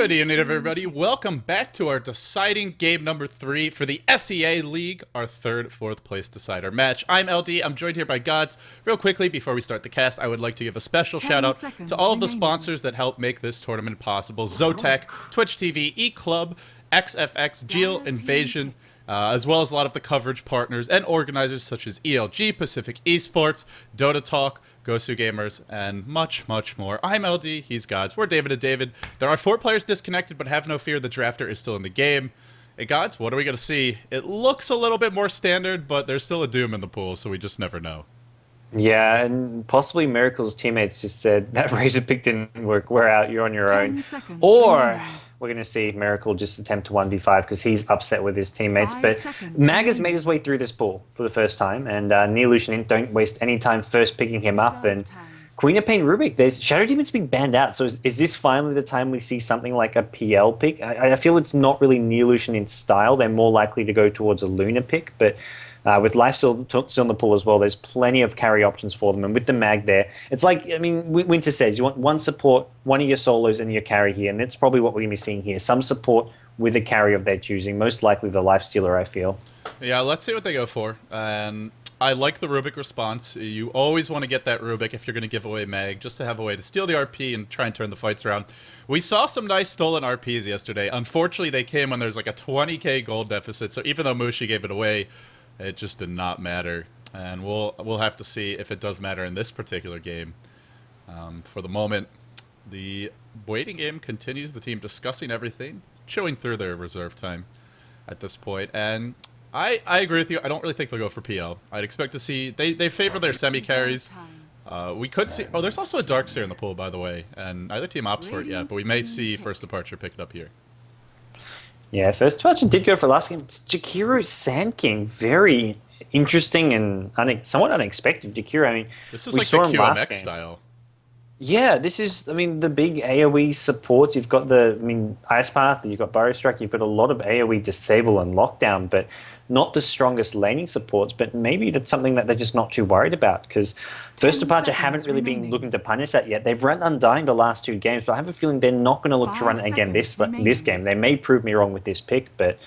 Good evening, everybody. Welcome back to our deciding game number 3 for the SEA League, our third, fourth place decider match. I'm LD. I'm joined here by Gods. Real quickly, before we start the cast, I would like to give a special shout out to all of the sponsors that help make this tournament possible. Zotac, Twitch TV, eClub, XFX, Geo Invasion, as well as a lot of the coverage partners and organizers such as ELG, Pacific Esports, Dota Talk, Gosu Gamers, and much, much more. I'm LD, he's Gods, we're David and David. There are 4 players disconnected, but have no fear, the drafter is still in the game. Hey Gods, what are we going to see? It looks a little bit more standard, but there's still a Doom in the pool, so we just never know. Yeah, and possibly Miracle's teammates just said, that Razor pick didn't work, we're out, you're on your own. Or we're going to see Miracle just attempt to 1v5 because he's upset with his teammates. But Mag has made his way through this pool for the first time, and Neo.Int don't waste any time first picking him up. And Queen of Pain Rubik, the Shadow Demon's been banned out. So is this finally the time we see something like a PL pick? I feel it's not really Neo.Int style. They're more likely to go towards a Luna pick, but with Life still in the pool as well, there's plenty of carry options for them. And with the Mag there, it's like, I mean, Winter says, you want one support, one of your solos and your carry here. And that's probably what we're going to be seeing here. Some support with a carry of their choosing, most likely the Lifestealer, I feel. Yeah, let's see what they go for. And I like the Rubik response. You always want to get that Rubik if you're going to give away Mag, just to have a way to steal the RP and try and turn the fights around. We saw some nice stolen RPs yesterday. Unfortunately, they came when there's like a 20k gold deficit. So even though Mushi gave it away, it just did not matter, and we'll have to see if it does matter in this particular game. For the moment, the waiting game continues. The team discussing everything, chewing through their reserve time at this point. And I agree with you. I don't really think they'll go for PL. I'd expect to see they favor their semi carries. We could see. Oh, there's also a Darkseer in the pool, by the way, and neither team opts for it yet. But we may see First Departure pick it up here. Yeah, First Departure did go for last game. It's Jakiro Sand King, very interesting and somewhat unexpected. Jakiro, I mean, this is like the QMX style. Yeah, this is, I mean, the big AoE supports. You've got Ice Path, you've got Burrow Strike, you've got a lot of AoE disable and lockdown, but not the strongest laning supports. But maybe that's something that they're just not too worried about, because First Departure haven't really been looking to punish that yet. They've run Undying the last 2 games, but I have a feeling they're not going to look to run it again this game. They may prove me wrong with this pick, but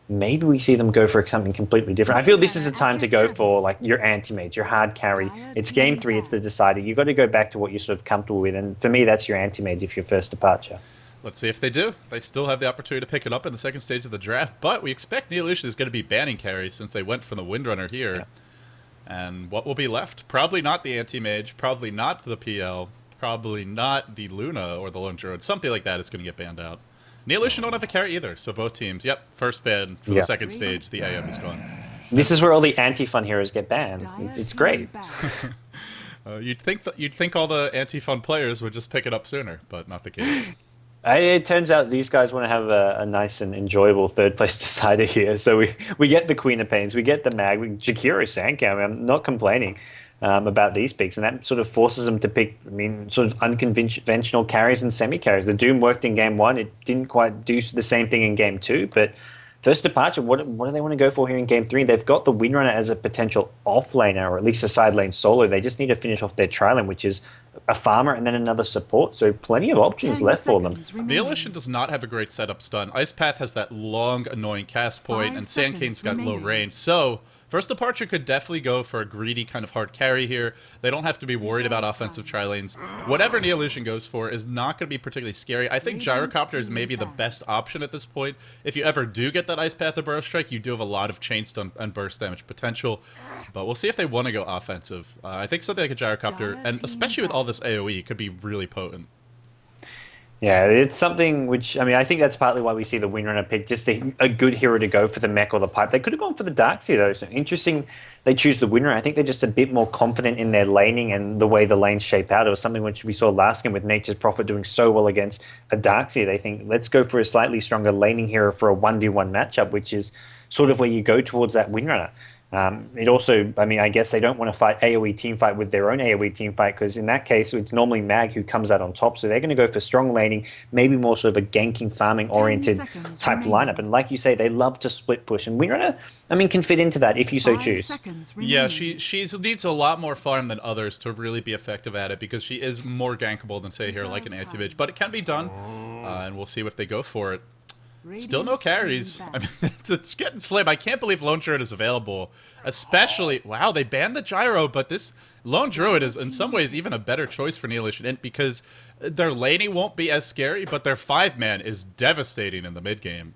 maybe we see them go for something completely different. I feel this is a time to go for like your anti-mage, your hard carry. It's game 3, it's the decider. You've got to go back to what you're sort of comfortable with, and for me, that's your anti-mage if you're First Departure. Let's see if they do. They still have the opportunity to pick it up in the second stage of the draft, but we expect Neo.Int is going to be banning carries since they went from the Windrunner here. Yeah. And what will be left? Probably not the anti-mage, probably not the PL, probably not the Luna or the Lone Druid. Something like that is going to get banned out. Neo.Int don't have a carry either, so both teams, first ban for the second stage, the AM is gone. This is where all the anti-fun heroes get banned. It's great. You'd think all the anti-fun players would just pick it up sooner, but not the case. It turns out these guys want to have a nice and enjoyable third place decider here. So we get the Queen of Pains, we get the Mag, Jakiro Sankam. I'm not complaining about these picks, and that sort of forces them to pick, sort of unconventional carries and semi-carries. The Doom worked in game 1. It didn't quite do the same thing in game 2, but First Departure, what do they want to go for here in game 3? They've got the Windrunner as a potential off-laner, or at least a side lane solo. They just need to finish off their tri-lane, which is a farmer and then another support, so plenty of options left for them. Neo.Int does not have a great setup stun. Ice Path has that long, annoying cast point, and Sand King's got low range, so First Departure could definitely go for a greedy kind of hard carry here. They don't have to be worried about offensive tri-lanes. Whatever Neo.Int goes for is not going to be particularly scary. I think Gyrocopter is maybe the best option at this point. If you ever do get that Ice Path or Burrow Strike, you do have a lot of chain stun and burst damage potential. But we'll see if they want to go offensive. I think something like a Gyrocopter, and especially with all this AoE, could be really potent. Yeah, it's something which, I think that's partly why we see the Windrunner pick, just a good hero to go for the mech or the pipe. They could have gone for the Darkseer, though, so interesting they choose the Windrunner. I think they're just a bit more confident in their laning and the way the lanes shape out. It was something which we saw last game with Nature's Prophet doing so well against a Darkseer. They think, let's go for a slightly stronger laning hero for a 1v1 matchup, which is sort of where you go towards that Windrunner. It also, I mean, I guess they don't want to fight AoE team fight with their own AoE team fight because in that case, it's normally Mag who comes out on top. So they're going to go for strong laning, maybe more sort of a ganking, farming oriented type lineup. And like you say, they love to split push. And Windrunner, I mean, can fit into that if you so choose. Yeah, she needs a lot more farm than others to really be effective at it because she is more gankable than, say, here like an anti-mage. But it can be done, and we'll see if they go for it. Still no carries. I mean, it's getting slim. I can't believe Lone Druid is available. Especially, wow, they banned the gyro, but this Lone Druid is in some ways even a better choice for Neo.Int because their laning won't be as scary, but their 5-man is devastating in the mid game.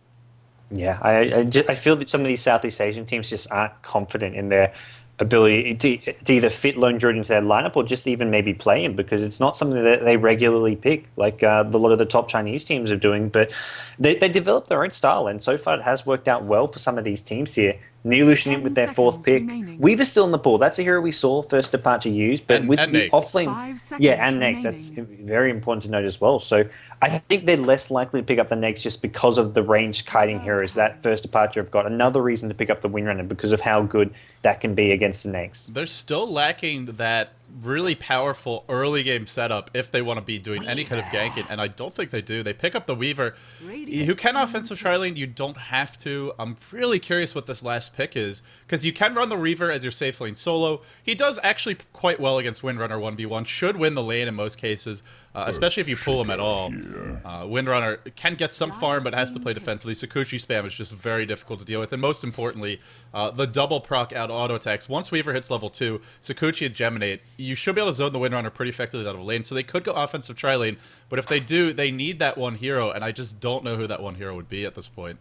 Yeah, I feel that some of these Southeast Asian teams just aren't confident in their ability to either fit Lone Druid into their lineup or just even maybe play him because it's not something that they regularly pick like a lot of the top Chinese teams are doing. But they develop their own style, and so far it has worked out well for some of these teams here. Neo.Int with their 4th pick. Weaver's still in the pool. That's a hero we saw first departure used, but with the offlane, yeah, and Nax, that's very important to note as well. So I think they're less likely to pick up the Nax just because of the ranged kiting heroes that first departure have got. Another reason to pick up the Windrunner because of how good that can be against the Nax. They're still lacking that really powerful early game setup if they want to be doing any kind of ganking, and I don't think they do. They pick up the Weaver, who can offensive tri-lane. You don't have to. I'm really curious what this last pick is, because you can run the Weaver as your safe lane solo. He does actually quite well against Windrunner 1v1, should win the lane in most cases, especially if you pull him at all. Windrunner can get some farm, but has to play defensively. Sakuchi spam is just very difficult to deal with, and most importantly, the double proc out auto attacks. Once Weaver hits level 2, Sakuchi and Geminate, you should be able to zone the Windrunner pretty effectively out of a lane, so they could go offensive tri-lane, but if they do, they need that one hero, and I just don't know who that one hero would be at this point.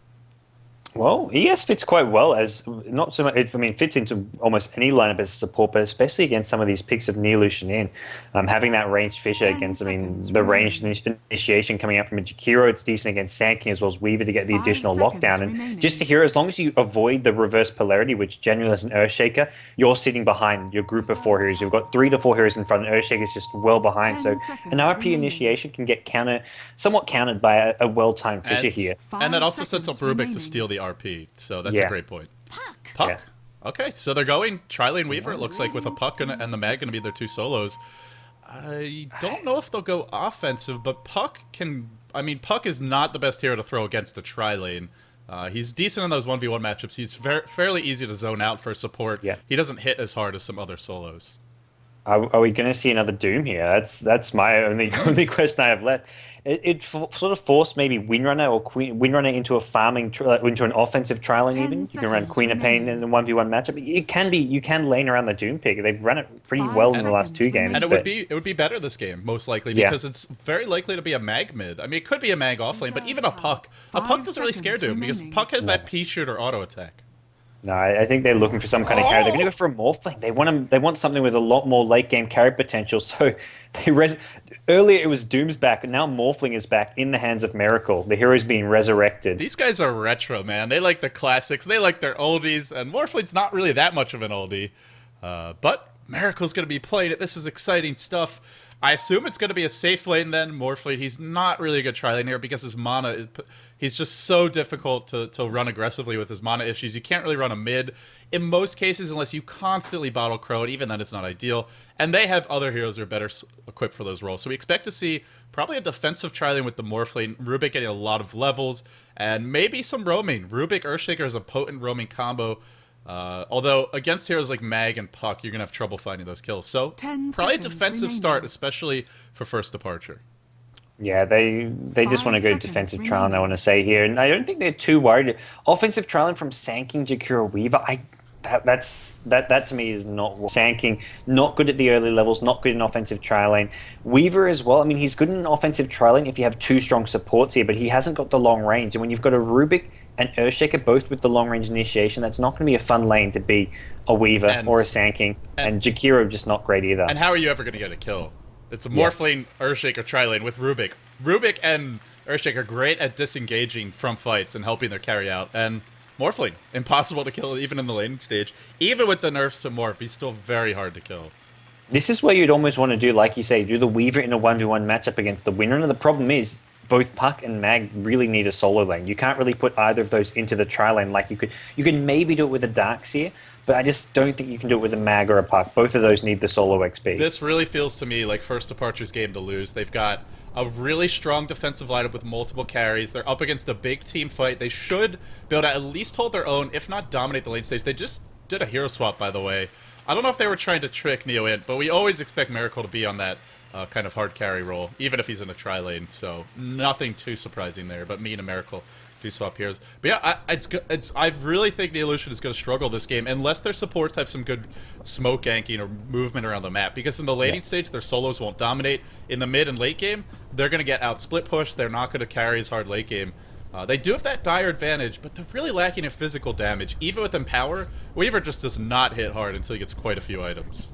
Well, ES fits quite well as not so much. I mean, fits into almost any lineup as support, but especially against some of these picks of Neo.Int. Having that ranged Fissure against, I mean, the ranged initiation coming out from a Jakiro, it's decent against Sand King as well as Weaver to get the additional lockdown. And just to hear, as long as you avoid the reverse polarity, which generally is an Earthshaker, you're sitting behind your group of 4 heroes. You've got 3 to 4 heroes in front, and Earthshaker is just well behind. So an RP initiation can get somewhat countered by a well-timed Fissure here. And that also sets up Rubik to steal the RP, so that's a great point. Puck. Yeah. Okay, so they're going tri-lane Weaver, it looks like, with a Puck and the Mag going to be their 2 solos. I don't know if they'll go offensive, but Puck can... I mean, Puck is not the best hero to throw against a tri-lane. He's decent in those 1v1 matchups. He's fairly easy to zone out for support. Yeah. He doesn't hit as hard as some other solos. Are we going to see another Doom here? That's my only question I have left. It sort of forced maybe Windrunner or Windrunner into a farming into an offensive trial, even you can run Queen of Pain in a 1v1 matchup. You can lane around the Doom pick. They've run it pretty well in the last 2 games. And it would be better this game most likely because it's very likely to be a mag mid. I mean, it could be a mag offlane, but even a Puck doesn't really scare Doom because Puck has that P shooter auto attack. No, I think they're looking for some kind of carry. They're going to go for a Morphling. They want something with a lot more late game carry potential. So earlier it was Doom's back, and now Morphling is back in the hands of Miracle. The hero's being resurrected. These guys are retro, man. They like the classics. They like their oldies, and Morphling's not really that much of an oldie. But Miracle's going to be playing it. This is exciting stuff. I assume it's going to be a safe lane then, Morphling. He's not really a good tri-lane here because his mana, he's just so difficult to run aggressively with his mana issues. You can't really run a mid in most cases unless you constantly bottle Crow, and even then it's not ideal. And they have other heroes that are better equipped for those roles. So we expect to see probably a defensive tri-lane with the Morphling, Rubik getting a lot of levels, and maybe some roaming. Rubik Earthshaker is a potent roaming combo. Although against heroes like Mag and Puck, you're going to have trouble finding those kills. So probably a defensive start, especially for first departure. Yeah, they just want to go defensive trial, I want to say here. And I don't think they're too worried. Offensive trialing from Sand King, Jakiro, Weaver, that to me is not Sand King, not good at the early levels, not good in offensive trialing. Weaver as well, I mean, he's good in offensive trialing if you have 2 strong supports here, but he hasn't got the long range. And when you've got a Rubik and Earthshaker both with the long range initiation, that's not going to be a fun lane to be a Weaver or a Sand King. And Jakiro just not great either. And how are you ever going to get a kill? It's a Morphling, Earthshaker tri-lane with Rubik. Rubik and Earthshaker are great at disengaging from fights and helping their carry out. And Morphling, impossible to kill even in the laning stage. Even with the nerfs to Morph, he's still very hard to kill. This is where you'd almost want to do, like you say, do the Weaver in a 1v1 matchup against the Windrunner. The problem is, both Puck and Mag really need a solo lane. You can't really put either of those into the tri lane like you could. You can maybe do it with a Darkseer, but I just don't think you can do it with a mag or a puck. Both of those need the solo XP. This really feels to me like First Departure's game to lose. They've got a really strong defensive lineup with multiple carries. They're up against a big team fight. They should be able to at least hold their own, if not dominate the lane stage. They just did a hero swap, by the way. I don't know if they were trying to trick Neo.Int, but we always expect Miracle to be on that kind of hard carry role, even if he's in a tri-lane, so nothing too surprising there, but me and a Miracle do swap heroes. But yeah, I really think Neolution is going to struggle this game, unless their supports have some good smoke ganking or movement around the map, because in the laning stage, their solos won't dominate. In the mid and late game, they're going to get out split push, they're not going to carry as hard late game. They do have that dire advantage, but they're really lacking in physical damage. Even with Empower, Weaver just does not hit hard until he gets quite a few items.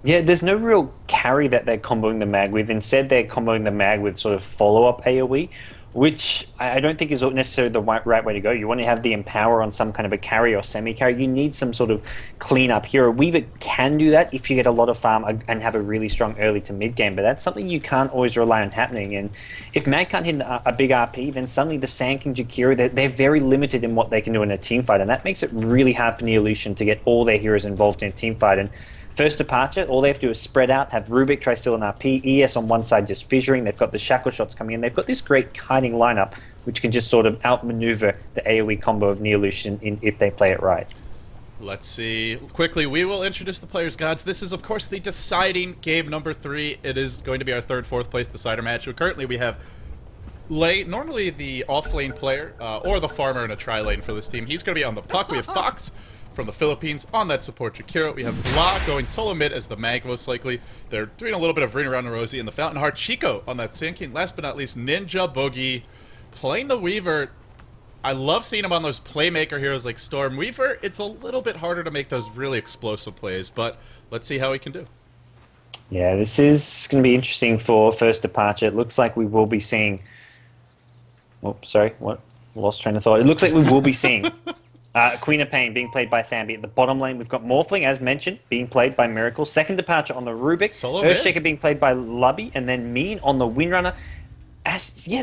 Yeah, there's no real carry that they're comboing the mag with. Instead, they're comboing the mag with sort of follow-up AoE, which I don't think is necessarily the right way to go. You want to have the Empower on some kind of a carry or semi-carry. You need some sort of clean-up hero. Weaver can do that if you get a lot of farm and have a really strong early to mid-game, but that's something you can't always rely on happening. And if mag can't hit a big RP, then suddenly the Sand King Jakiro, they're very limited in what they can do in a team fight, and that makes it really hard for Neolution to get all their heroes involved in a team fight. And First Departure, all they have to do is spread out, have Rubik try steal an RP, ES on one side just fissuring, they've got the shackle shots coming in, they've got this great kiting lineup which can just sort of outmaneuver the AoE combo of Neolution if they play it right. Let's see. Quickly, we will introduce the players' gods. This is, of course, the deciding game number 3. It is going to be our third, fourth place decider match. Currently, we have normally the off-lane player, or the farmer in a tri-lane for this team. He's going to be on the puck. We have Fox from the Philippines on that support Jakiro. We have Blah going solo mid as the mag, most likely. They're doing a little bit of Ring Around Rosie in the Fountain Heart. Chico on that Sand King. Last but not least, Ninja Boogie playing the Weaver. I love seeing him on those playmaker heroes like Storm. Weaver, it's a little bit harder to make those really explosive plays, but let's see how he can do. Yeah, this is going to be interesting for First Departure. It looks like we will be seeing... Oh, sorry, what? Lost train of thought. It looks like we will be seeing Queen of Pain being played by Thambi. At the bottom lane, we've got Morphling, as mentioned, being played by Miracle. Second Departure on the Rubik. Earthshaker being played by Lubby. And then Mean on the Windrunner.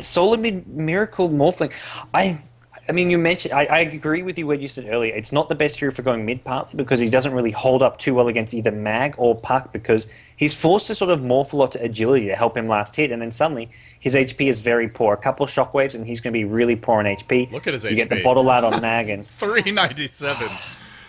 Solo mid Miracle Morphling. I mean, you mentioned, I agree with you what you said earlier. It's not the best hero for going mid, partly because he doesn't really hold up too well against either mag or puck, because he's forced to sort of morph a lot to agility to help him last hit, and then suddenly his HP is very poor. A couple of shockwaves and he's going to be really poor on HP. Look at his HP. You get the bottle out on mag and 397.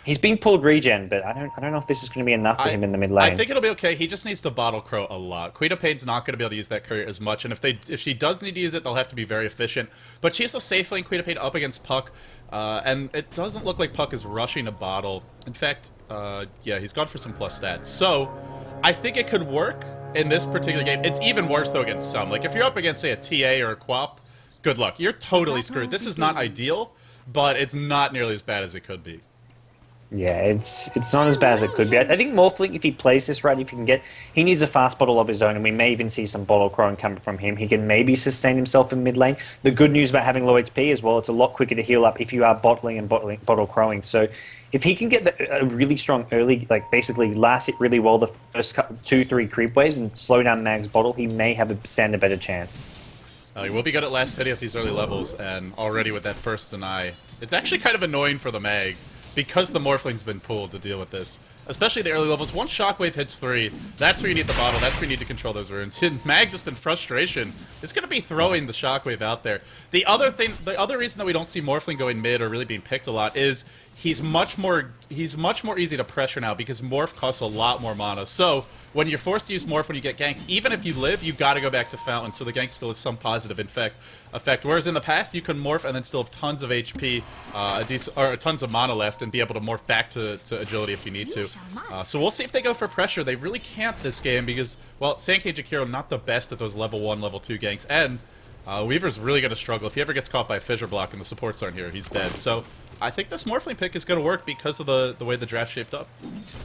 He's being pulled regen, but I don't know if this is going to be enough for him in the mid lane. I think it'll be okay. He just needs to bottle crow a lot. Queen of Pain's not going to be able to use that courier as much, and if she does need to use it, they'll have to be very efficient. But she's a safe lane Queen of Pain up against Puck, and it doesn't look like Puck is rushing a bottle. In fact, yeah, he's gone for some plus stats. So I think it could work in this particular game. It's even worse, though, against some. Like, if you're up against, say, a TA or a Quap, good luck. You're totally screwed. This is not ideal, but it's not nearly as bad as it could be. Yeah, it's not as bad as it could be. I think Morphling, if he plays this right, if he can get... He needs a fast bottle of his own, and we may even see some bottle crowing coming from him. He can maybe sustain himself in mid lane. The good news about having low HP as well, it's a lot quicker to heal up if you are bottle crowing. So if he can get a really strong early, like basically last it really well the first 2-3 creep waves and slow down Mag's bottle, he may stand a better chance. He will be good at last hitting at these early levels, and already with that first deny, it's actually kind of annoying for the Mag, because the Morphling's been pulled to deal with this. Especially the early levels. Once Shockwave hits 3, that's where you need the bottle, that's where you need to control those runes. And Mag, just in frustration, is going to be throwing the Shockwave out there. The other reason that we don't see Morphling going mid or really being picked a lot is he's much more easy to pressure now, because Morph costs a lot more mana. So when you're forced to use Morph when you get ganked, even if you live, you've got to go back to Fountain, so the gank still has some positive effect. Whereas in the past, you can Morph and then still have tons of HP, or tons of mana left, and be able to morph back to agility if you need to. So we'll see if they go for pressure. They really can't this game because, well, Sand King Jakiro not the best at those level 1, level 2 ganks, and Weaver's really going to struggle. If he ever gets caught by a fissure block and the supports aren't here, he's dead. So I think this Morphling pick is going to work because of the way the draft shaped up.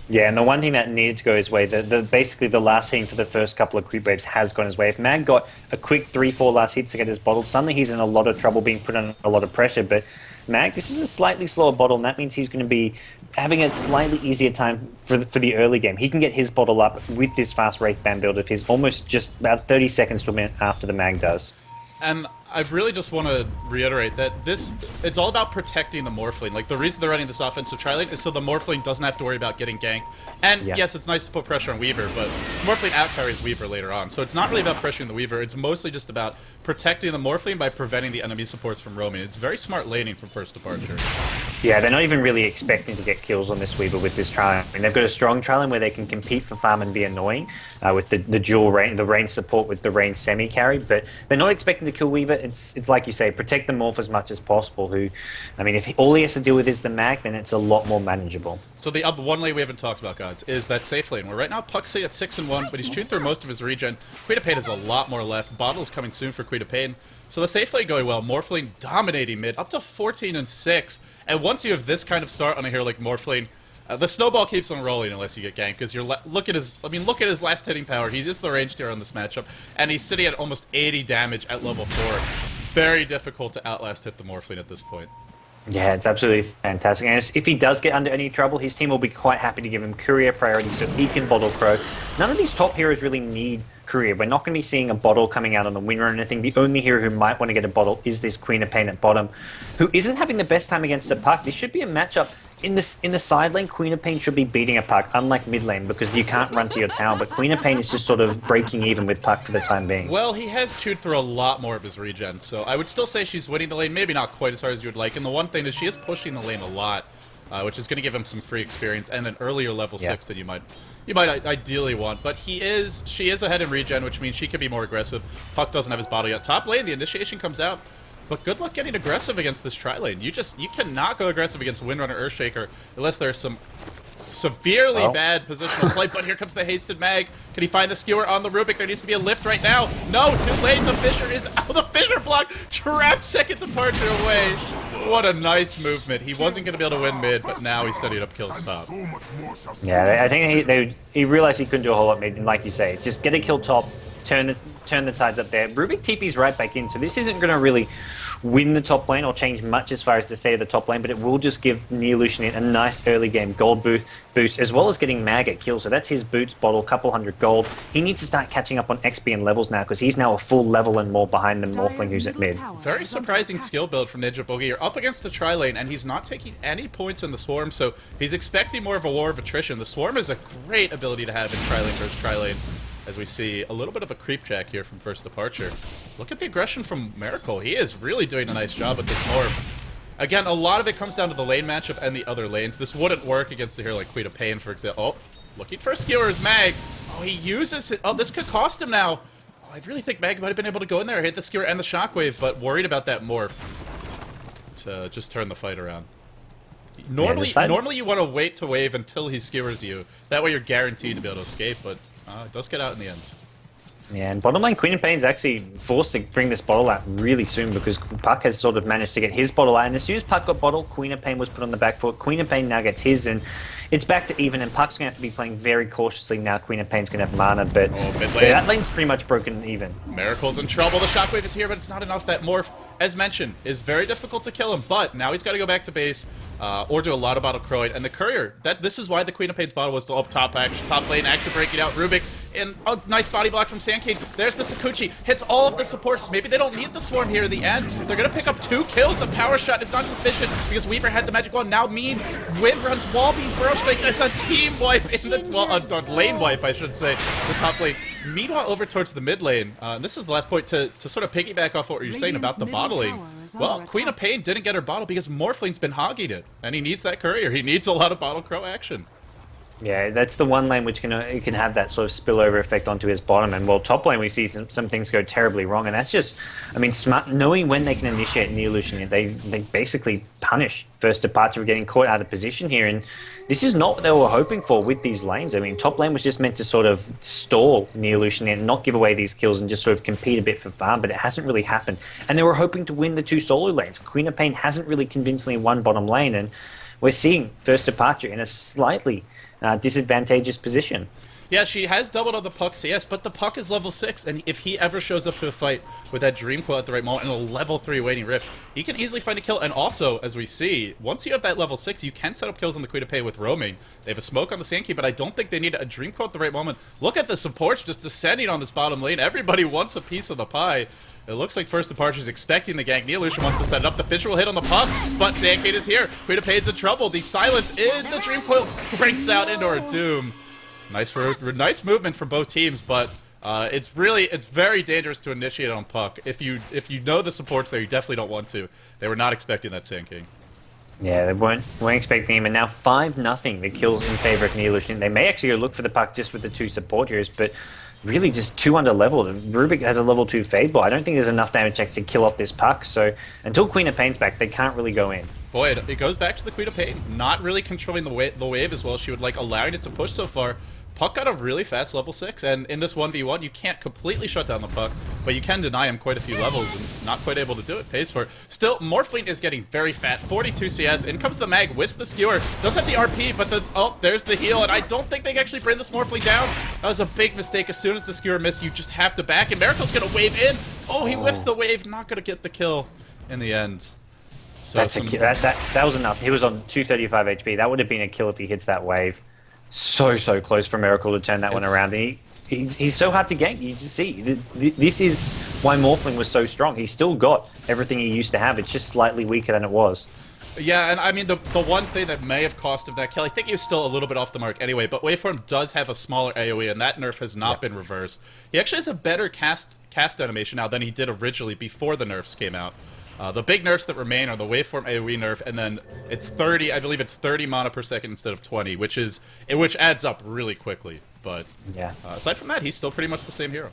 Yeah, and the one thing that needed to go his way, basically the last hitting for the first couple of creep waves has gone his way. If Mag got a quick 3-4 last hits to get his bottle, suddenly he's in a lot of trouble, being put on a lot of pressure. But Mag, this is a slightly slower bottle, and that means he's going to be having a slightly easier time for the early game. He can get his bottle up with this fast Wraith Band build of his almost just about 30 seconds to a minute after the Mag does. And I really just want to reiterate that it's all about protecting the Morphling. Like, the reason they're running this offensive tri-lane is so the Morphling doesn't have to worry about getting ganked. And yes, it's nice to put pressure on Weaver, but Morphling outcarries Weaver later on. So it's not really about pressuring the Weaver, it's mostly just about protecting the Morphling by preventing the enemy supports from roaming. It's very smart laning from first departure. Yeah, they're not even really expecting to get kills on this Weaver with this tri-lane. I mean, they've got a strong tri-lane where they can compete for farm and be annoying with the dual range, the range support with the range semi-carry, but they're not expecting to kill Weaver. It's like you say, protect the Morph as much as possible. Who, I mean, if all he has to deal with is the mag, then it's a lot more manageable. So the other one lane we haven't talked about, guys, is that safe lane, where right now Puck's at 6-1, but he's chewed through most of his regen. Queen of Pain has a lot more left. Bottle's coming soon for Queen of Pain. So the safe lane going well. Morphling dominating mid, up to 14-6. And once you have this kind of start on a hero like Morphling, the snowball keeps on rolling unless you get ganked, because look at his last hitting power. He is the ranged hero in this matchup, and he's sitting at almost 80 damage at level 4. Very difficult to outlast hit the Morphling at this point. Yeah, it's absolutely fantastic. And if he does get under any trouble, his team will be quite happy to give him courier priority so he can bottle Crow. None of these top heroes really need courier. We're not going to be seeing a bottle coming out on the win run or anything. The only hero who might want to get a bottle is this Queen of Pain at bottom, who isn't having the best time against a Puck. This should be a matchup. In the side lane, Queen of Pain should be beating a Puck, unlike mid lane, because you can't run to your tower, but Queen of Pain is just sort of breaking even with Puck for the time being. Well, he has chewed through a lot more of his regen, so I would still say she's winning the lane, maybe not quite as hard as you would like, and the one thing is she is pushing the lane a lot, which is going to give him some free experience and an earlier level 6 than you might ideally want, but she is ahead in regen, which means she can be more aggressive. Puck doesn't have his bottle yet. Top lane, the initiation comes out. But good luck getting aggressive against this tri-lane. You cannot go aggressive against Windrunner Earthshaker unless there's some severely bad positional play. But here comes the hasted mag. Can he find the skewer on the Rubik? There needs to be a lift right now. No, too late. The Fissure is out. The Fissure block. Trapped second departure away. What a nice movement. He wasn't going to be able to win mid, but now he's setting up kill stop. Yeah, I think he realized he couldn't do a whole lot mid, and like you say, just get a kill top. Turn the tides up there. Rubik TP's right back in, so this isn't going to really win the top lane or change much as far as the state of the top lane, but it will just give Neo.Int a nice early game gold boost, as well as getting mag at kill. So that's his boots bottle, couple hundred gold. He needs to start catching up on XP and levels now, because he's now a full level and more behind the Morphling who's at mid. Very surprising skill build from Ninja Boogie. You're up against the tri-lane, and he's not taking any points in the Swarm, so he's expecting more of a war of attrition. The Swarm is a great ability to have in tri-lane versus tri-lane, as we see a little bit of a creep jack here from first departure. Look at the aggression from Miracle. He is really doing a nice job with this Morph. Again, a lot of it comes down to the lane matchup and the other lanes. This wouldn't work against a hero like Queen of Pain, for example. Oh, looking for a skewer's mag. Oh, he uses it. Oh, this could cost him now. Oh, I really think Mag might have been able to go in there, hit the skewer and the shockwave, but worried about that Morph to just turn the fight around. Normally you want to wait to wave until he skewers you. That way you're guaranteed to be able to escape, but it does get out in the end. Yeah, and bottom lane, Queen of Pain's actually forced to bring this bottle out really soon, because Puck has sort of managed to get his bottle out, and as soon as Puck got bottle, Queen of Pain was put on the back foot. Queen of Pain now gets his, and it's back to even, and Puck's going to have to be playing very cautiously now. Queen of Pain's going to have mana, but that lane's pretty much broken even. Miracle's in trouble. The shockwave is here, but it's not enough. That Morph, as mentioned, is very difficult to kill him, but now he's got to go back to base or do a lot of bottle crowing. And the Courier, this is why the Queen of Pain's bottle was still up top lane, actually breaking out. Rubik, and a nice body block from Sandcade. There's the Sakuchi, hits all of the supports. Maybe they don't need the Swarm here at the end. They're going to pick up 2 kills. The power shot is not sufficient because Weaver had the magic wand. Now Wind runs wall beam for Earthstrike. It's a team wipe in the, well, a lane wipe, I should say, the top lane. Meanwhile, over towards the mid lane, this is the last point to sort of piggyback off what you were saying about the bottling. Well, Queen of Pain didn't get her bottle because Morphling's been hogging it, and he needs that Courier. He needs a lot of bottle crow action. Yeah, that's the one lane which can have that sort of spillover effect onto his bottom. And well, top lane we see some things go terribly wrong, and that's just, I mean, smart, knowing when they can initiate Neo.Int, they basically punish first departure for getting caught out of position here. And this is not what they were hoping for with these lanes. I mean, top lane was just meant to sort of stall Neo.Int and not give away these kills and just sort of compete a bit for farm, but it hasn't really happened. And they were hoping to win the 2 solo lanes. Queen of Pain hasn't really convincingly won bottom lane, and we're seeing first departure in a slightly disadvantageous position. Yeah, she has doubled on the Puck CS, but the Puck is level 6, and if he ever shows up to a fight with that Dream Coil at the right moment and a level 3 Waning Rift, he can easily find a kill. And also, as we see, once you have that level 6, you can set up kills on the Queen of Pain with roaming. They have a smoke on the Sand Key, but I don't think they need a Dream Coil at the right moment. Look at the supports just descending on this bottom lane. Everybody wants a piece of the pie. It looks like First Departure's expecting the gank. Neo.Int wants to set it up. The Fissure will hit on the Puck, but Sandcade is here. Queen of Pain's in trouble. The silence in the Dream Coil breaks out into her doom. Nice movement from both teams, but it's very dangerous to initiate on Puck. If you know the supports there, you definitely don't want to. They were not expecting that Sand King. Yeah, they weren't expecting him, and now 5-0 the kills in favor of Neo.Int. They may actually go look for the Puck just with the 2 support heroes, but really just too under-leveled. Rubik has a level 2 Fade Ball. I don't think there's enough damage to actually kill off this Puck, so until Queen of Pain's back, they can't really go in. Boy, it goes back to the Queen of Pain, not really controlling the wave as well as she would like, allowing it to push so far. Puck got a really fast level 6, and in this 1v1, you can't completely shut down the Puck, but you can deny him quite a few levels, and not quite able to do it. Pays for it. Still, Morphling is getting very fat. 42 CS. In comes the Mag, whiffs the Skewer. Does have the RP, but there's the heal, and I don't think they can actually bring this Morphling down. That was a big mistake. As soon as the Skewer missed, you just have to back, and Miracle's gonna wave in. Oh, he whiffs the wave. Not gonna get the kill in the end. So that was enough. He was on 235 HP. That would have been a kill if he hits that wave. So close for Miracle to turn that one around. He's so hard to gank. You just see, this is why Morphling was so strong. He's still got everything he used to have. It's just slightly weaker than it was. Yeah, and I mean, the one thing that may have cost him that kill, I think he was still a little bit off the mark anyway, but Waveform does have a smaller AoE, and that nerf has not been reversed. He actually has a better cast animation now than he did originally before the nerfs came out. The big nerfs that remain are the Waveform AoE nerf, and then it's 30, I believe it's 30 mana per second instead of 20, which adds up really quickly. But yeah, aside from that, he's still pretty much the same hero.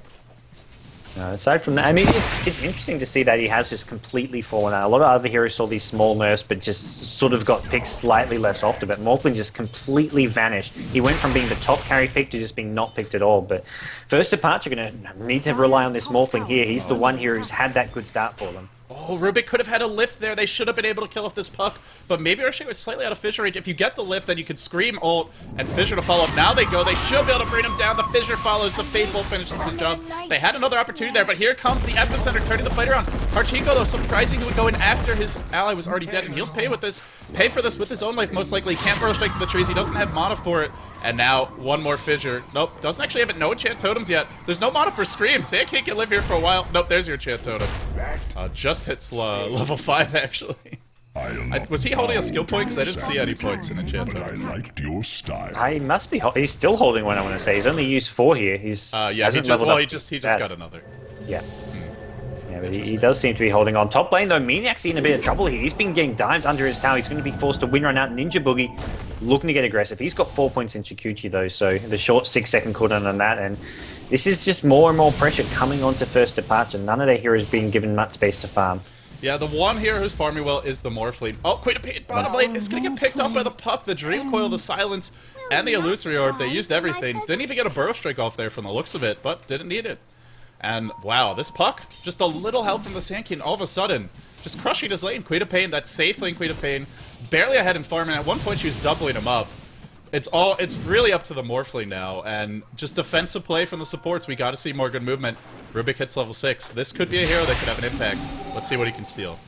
Aside from that, I mean, it's interesting to see that he has just completely fallen out. A lot of other heroes saw these small nerfs, but just sort of got picked slightly less often. But Morphling just completely vanished. He went from being the top carry pick to just being not picked at all. But First Departure going to need to rely on this Morphling here. He's the one hero who's had that good start for them. Oh, Rubik could have had a lift there. They should have been able to kill off this Puck, but maybe Urshay was slightly out of Fissure range. If you get the lift, then you can Scream ult and Fissure to follow up. Now they go. They should be able to bring him down. The Fissure follows. The Fade Bolt finishes the job. They had another opportunity there, but here comes the Epicenter turning the fight around. Hachiko, though, surprising he would go in after his ally was already dead, and he'll pay for this with his own life, most likely. He can't burrow strike to the trees. He doesn't have mana for it. And now, one more Fissure. Nope, doesn't actually have no enchant totems yet. There's no mana for Scream. Sand King can live here for a while. Nope, there's your enchant totem. Just hits level 5, actually. Was he holding a skill point? Because I didn't see any points in enchant totems. I liked your style. He must be. He's still holding one, I want to say. He's only used 4 here. He's yeah, he just got another. Yeah. Yeah, but he does seem to be holding on. Top lane, though, Maniac's in a bit of trouble here. He's been getting dimed under his tower. He's going to be forced to win run out. Ninja Boogie looking to get aggressive. He's got 4 points in Chikuchi, though, so the short 6-second cooldown on that. And this is just more and more pressure coming onto First Departure. None of their heroes being given much space to farm. Yeah, the one hero who's farming well is the Morphling. Oh, Queen of Pain, bottom lane. It's going to get picked up by the Puck, the Dream Coil, the Silence, and the Illusory Orb. They used everything. Didn't even get a Burrow Strike off there from the looks of it, but didn't need it. And wow, this Puck, just a little help from the Sand King, all of a sudden, just crushing his lane. Queen of Pain, that safe lane Queen of Pain, barely ahead in farming. At one point, she was doubling him up. It's really up to the Morphling now, and just defensive play from the supports. We got to see more good movement. Rubik hits level 6. This could be a hero that could have an impact. Let's see what he can steal.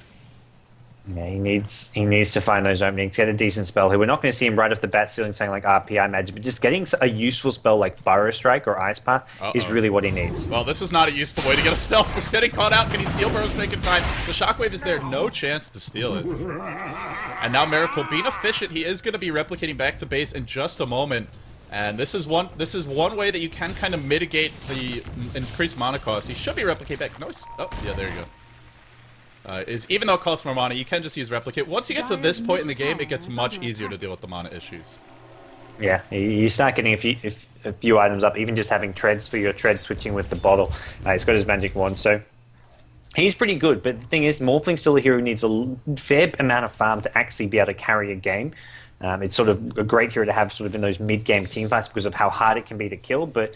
Yeah, he needs to find those openings, get a decent spell here. We're not going to see him right off the bat stealing something like RPI Magic, but just getting a useful spell like Burrow Strike or Ice Path is really what he needs. Well, this is not a useful way to get a spell from getting caught out. Can he steal Burrow Strike in time? The Shockwave is there, no chance to steal it. And now Miracle, being efficient, he is going to be replicating back to base in just a moment. And this is one way that you can kind of mitigate the increased mana cost. He should be replicate back. No, oh, yeah, there you go. Even though it costs more mana, you can just use Replicate. Once you get to this point in the game, it gets much easier to deal with the mana issues. Yeah, you start getting a few items up, even just having treads for your tread switching with the bottle. He's got his magic wand, so he's pretty good. But the thing is, Morphling's still a hero who needs a fair amount of farm to actually be able to carry a game. It's sort of a great hero to have sort of in those mid-game team fights because of how hard it can be to kill, but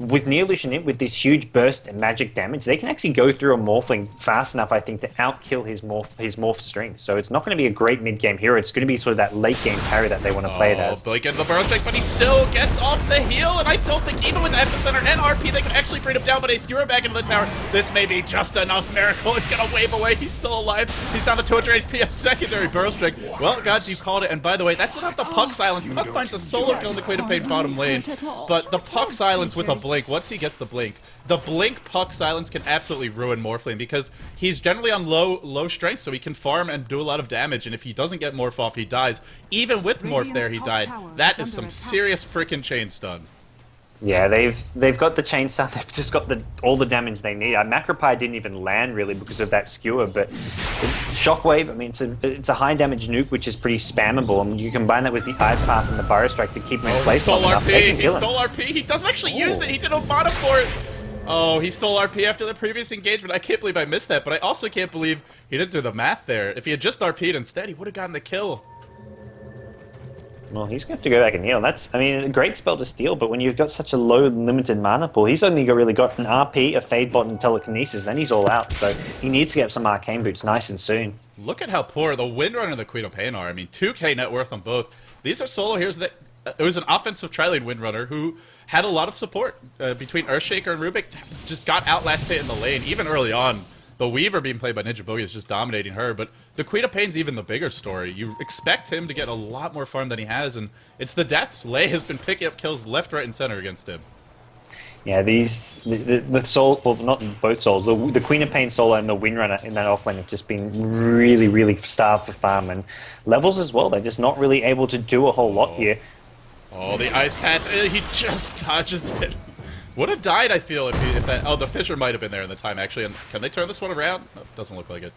with Neo.Int, with this huge burst and magic damage, they can actually go through a Morphling fast enough, I think, to outkill his morph strength. So it's not going to be a great mid-game hero. It's going to be sort of that late-game carry that they want to play it as. Billy getting the burrow strike, but he still gets off the heel, and I don't think even with Epicenter and RP they can actually bring him down, but they skewer him back into the tower. This may be just enough. Miracle, it's going to wave away. He's still alive. He's down to 200 HP, a secondary burrow strike. Well, gods, you called it, and by the way, that's without the Puck Silence. Puck finds a solo kill in the Queen of Pain bottom lane, but the Puck Silence with a blink, once he gets the blink, Puck Silence can absolutely ruin Morphling because he's generally on low strength, so he can farm and do a lot of damage, and if he doesn't get Morph off, he dies. Even with Morph there, he died. That is some serious freaking chain stun. Yeah, they've got the chain stun. They've just got all the damage they need. Macropie didn't even land really because of that skewer, but Shockwave, I mean, it's a high damage nuke which is pretty spammable, and you combine that with the Ice Path and the Burrow Strike to keep him in place. He stole RP. He stole RP. He doesn't actually use it. He did a bottom for it. Oh, he stole RP after the previous engagement. I can't believe I missed that, but I also can't believe he didn't do the math there. If he had just RP'd instead, he would have gotten the kill. Well, he's going to have to go back and heal. That's, I mean, a great spell to steal, but when you've got such a low, limited mana pool, he's only really got an RP, a Fade Bot, and Telekinesis, then he's all out. So he needs to get some Arcane Boots nice and soon. Look at how poor the Windrunner and the Queen of Pain are. I mean, 2k net worth on both. These are solo heroes that... it was an offensive tri-lane Windrunner who had a lot of support between Earthshaker and Rubik. Just got outlasted in the lane, even early on. The Weaver being played by Ninja Boogie is just dominating her, but the Queen of Pain's even the bigger story. You expect him to get a lot more farm than he has, and it's the deaths. Lei has been picking up kills left, right, and center against him. Yeah, the soul, well, not both souls, the Queen of Pain solo and the Windrunner in that offlane have just been really, really starved for farm, and levels as well. They're just not really able to do a whole lot here. Oh, the Ice Path, he just touches it. Would have died, I feel, if that... oh, the Fisher might have been there in the time, actually. And can they turn this one around? No, doesn't look like it.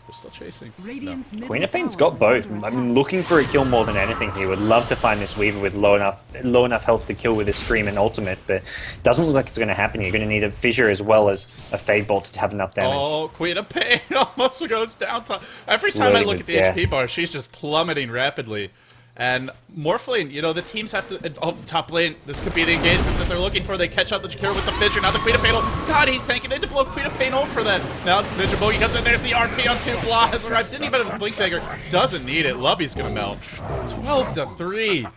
We're still chasing. No. Queen of Pain's got both. I'm looking for a kill more than anything here. Would love to find this Weaver with low enough health to kill with his Scream and Ultimate, but doesn't look like it's going to happen. You're going to need a Fissure as well as a Fade Bolt to have enough damage. Oh, Queen of Pain almost goes down. Every time really I look at the HP bar, she's just plummeting rapidly. And Morphling, you know, the teams have to... oh, top lane, this could be the engagement that they're looking for. They catch out the Jakiro with the Fissure. Now the Queen of Pain ult. God, he's tanking in to blow Queen of Pain ult for that. Now Ninja Boogie comes in. There's the RP on 2. Blah has arrived. Didn't even have his Blink Dagger. Doesn't need it. Lubby's gonna melt. 12-3.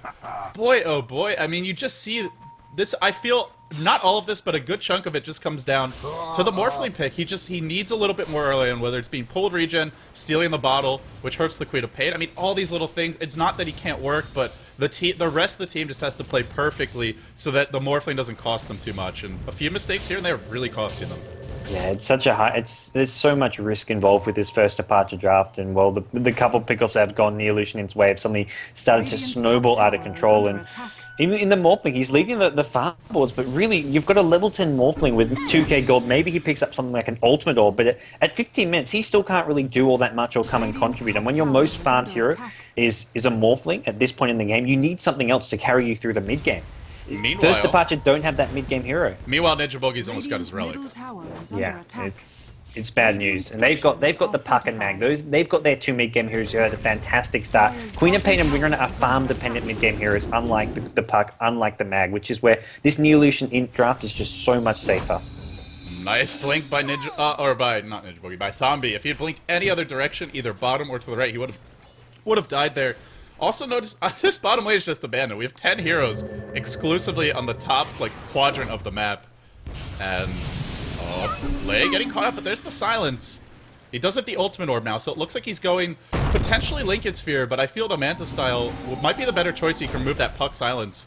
Boy, oh boy. I mean, you just see... this, I feel... not all of this, but a good chunk of it just comes down to the Morphling pick. He needs a little bit more early on, whether it's being pulled regen, stealing the bottle, which hurts the Queen of Pain. I mean, all these little things. It's not that he can't work, but the rest of the team just has to play perfectly so that the Morphling doesn't cost them too much. And a few mistakes here and there really costing them. Yeah, it's such a high. There's so much risk involved with this first departure draft, and well, the couple pickoffs that have gone Neo.Int's way have suddenly started to snowball out of control. And even in the Morphling, he's leading the farm boards, but really, you've got a level 10 Morphling with 2k gold. Maybe he picks up something like an Ultimate Orb, but at 15 minutes, he still can't really do all that much or come and contribute. And when your most farmed hero is a Morphling at this point in the game, you need something else to carry you through the mid game. Meanwhile, First departure don't have that mid game hero. Meanwhile, Ninja Boogie's almost got his relic. Yeah, it's bad news, and they've got the Puck and Mag. They've got their 2 mid game heroes who had a fantastic start. Queen of Pain and Windrunner are farm dependent mid game heroes, unlike the Puck, unlike the Mag, which is where this Neo.Int draft is just so much safer. Nice blink by Ninja, not Ninja Boogie, by Thombi. If he had blinked any other direction, either bottom or to the right, he would have died there. Also notice, this bottom lane is just abandoned. We have 10 heroes exclusively on the top, like, quadrant of the map. And, oh, Lei getting caught up, but there's the silence. He does have the Ultimate Orb now, so it looks like he's going potentially Lincoln Sphere, but I feel the Manta style might be the better choice. You can remove that Puck Silence,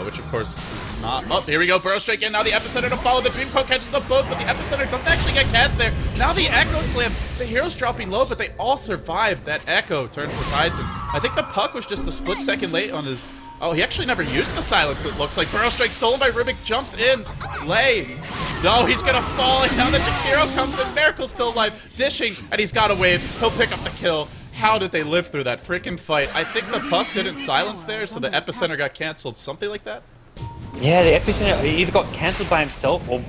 which of course is not... oh, here we go, Burrow Strike in, now the Epicenter to follow. The Dream Coat catches the boat, but the Epicenter doesn't actually get cast there. Now the Echo Slam, the heroes dropping low, but they all survive. That Echo turns the tides, and I think the Puck was just a split second late on his... oh, he actually never used the silence, it looks like. Burrow Strike stolen by Rubik, jumps in. Lei. No, he's gonna fall, and now the Jakiro comes in. Miracle's still alive, dishing, and he's got a wave. He'll pick up the kill. How did they live through that freaking fight? I think the Puck didn't silence there, so the Epicenter got canceled. Something like that? Yeah, the Epicenter either got cancelled by himself, or...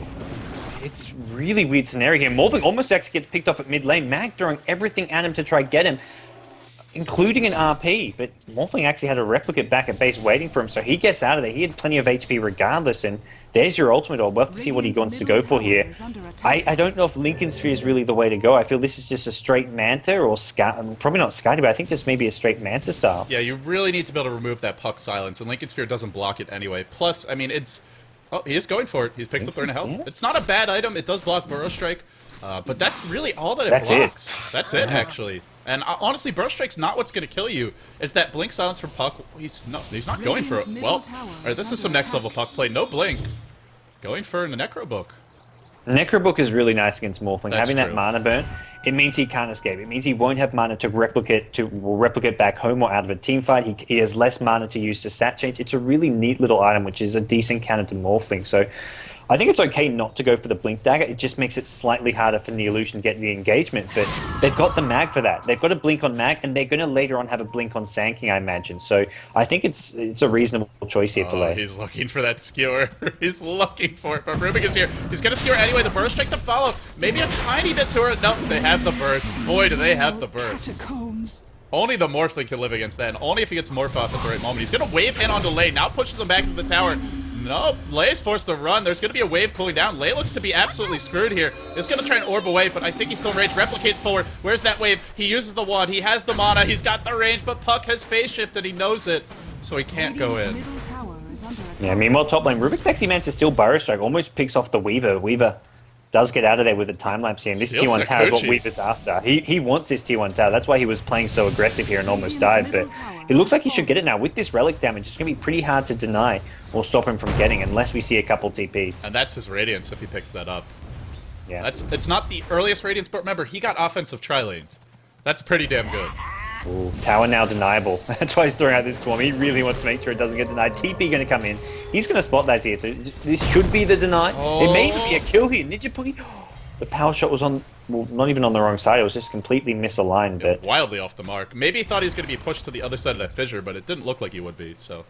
it's really weird scenario here. Morphling almost actually gets picked off at mid lane. Mag throwing everything at him to try get him. including an RP, but Morphling actually had a replicate back at base waiting for him, so he gets out of there. He had plenty of HP regardless, and there's your ultimate orb. We'll have to see what he wants to go for here. I don't know if Lincoln Sphere is really the way to go. I feel this is just a straight Manta or probably not Scotty, but I think just maybe a straight Manta style. Yeah, you really need to be able to remove that puck silence, and Lincoln Sphere doesn't block it anyway. Plus, I mean, it's... Oh, he is going for it. He picks up 3 health. Yeah. It's not a bad item. It does block Burrow Strike, but that's really all that it blocks. That's it, actually. And honestly, Burrow Strike's not what's going to kill you. It's that Blink Silence from Puck. He's not going for it. Well, all right, this is some next level Puck play. No Blink. Going for the Necro Book. Necrobook is really nice against Morphling. That's Having true. that mana burn, it means he can't escape. It means he won't have mana to replicate back home or out of a team fight. He has less mana to use to stat change. It's a really neat little item, which is a decent counter to Morphling. So I think it's okay not to go for the Blink Dagger. It just makes it slightly harder for Neolution to get the engagement. But they've got the Mag for that. They've got a Blink on Mag, and they're going to later on have a Blink on Sanking, I imagine. So I think it's a reasonable choice here for Lei. He's looking for that skewer. He's looking for it, but Rubik is here. He's going to skewer anyway. The Burst Strike to follow. Maybe a tiny bit to her. No, they have the burst. Boy, do they have the burst. Only the Morphling can live against that, and only if he gets Morph off at the right moment. He's going to wave in onto Lei. Now pushes him back to the tower. Nope, Lei's forced to run. There's going to be a wave cooling down. Lei looks to be absolutely screwed here. He's going to try and orb away, but I think he's still in range. Replicates forward. Where's that wave? He uses the wand. He has the mana. He's got the range, but Puck has phase shifted. He knows it, so he can't go in. Yeah, meanwhile, top lane, Rubik's actually managed to steal Burrow Strike. Almost picks off the Weaver. Weaver does get out of there with a time lapse here, and this Steals T1 tower is what Sakuchi. Weaver's after. He wants this T1 tower. That's why he was playing so aggressive here and almost died, but it looks like he should get it now. With this relic damage, it's going to be pretty hard to deny or stop him from getting unless we see a couple TPs. And that's his Radiance if he picks that up. Yeah. It's not the earliest Radiance, but remember, he got offensive tri-lanes. That's pretty damn good. Ooh, tower now deniable. That's why he's throwing out this Swarm. He really wants to make sure it doesn't get denied. TP going to come in. He's going to spot that here. This should be the deny. Oh. It may even be a kill here. Ninja Boogie. The power shot was on, well, not even on the wrong side. It was just completely misaligned. But Wildly off the mark. Maybe he thought he was going to be pushed to the other side of that fissure, but it didn't look like he would be, so...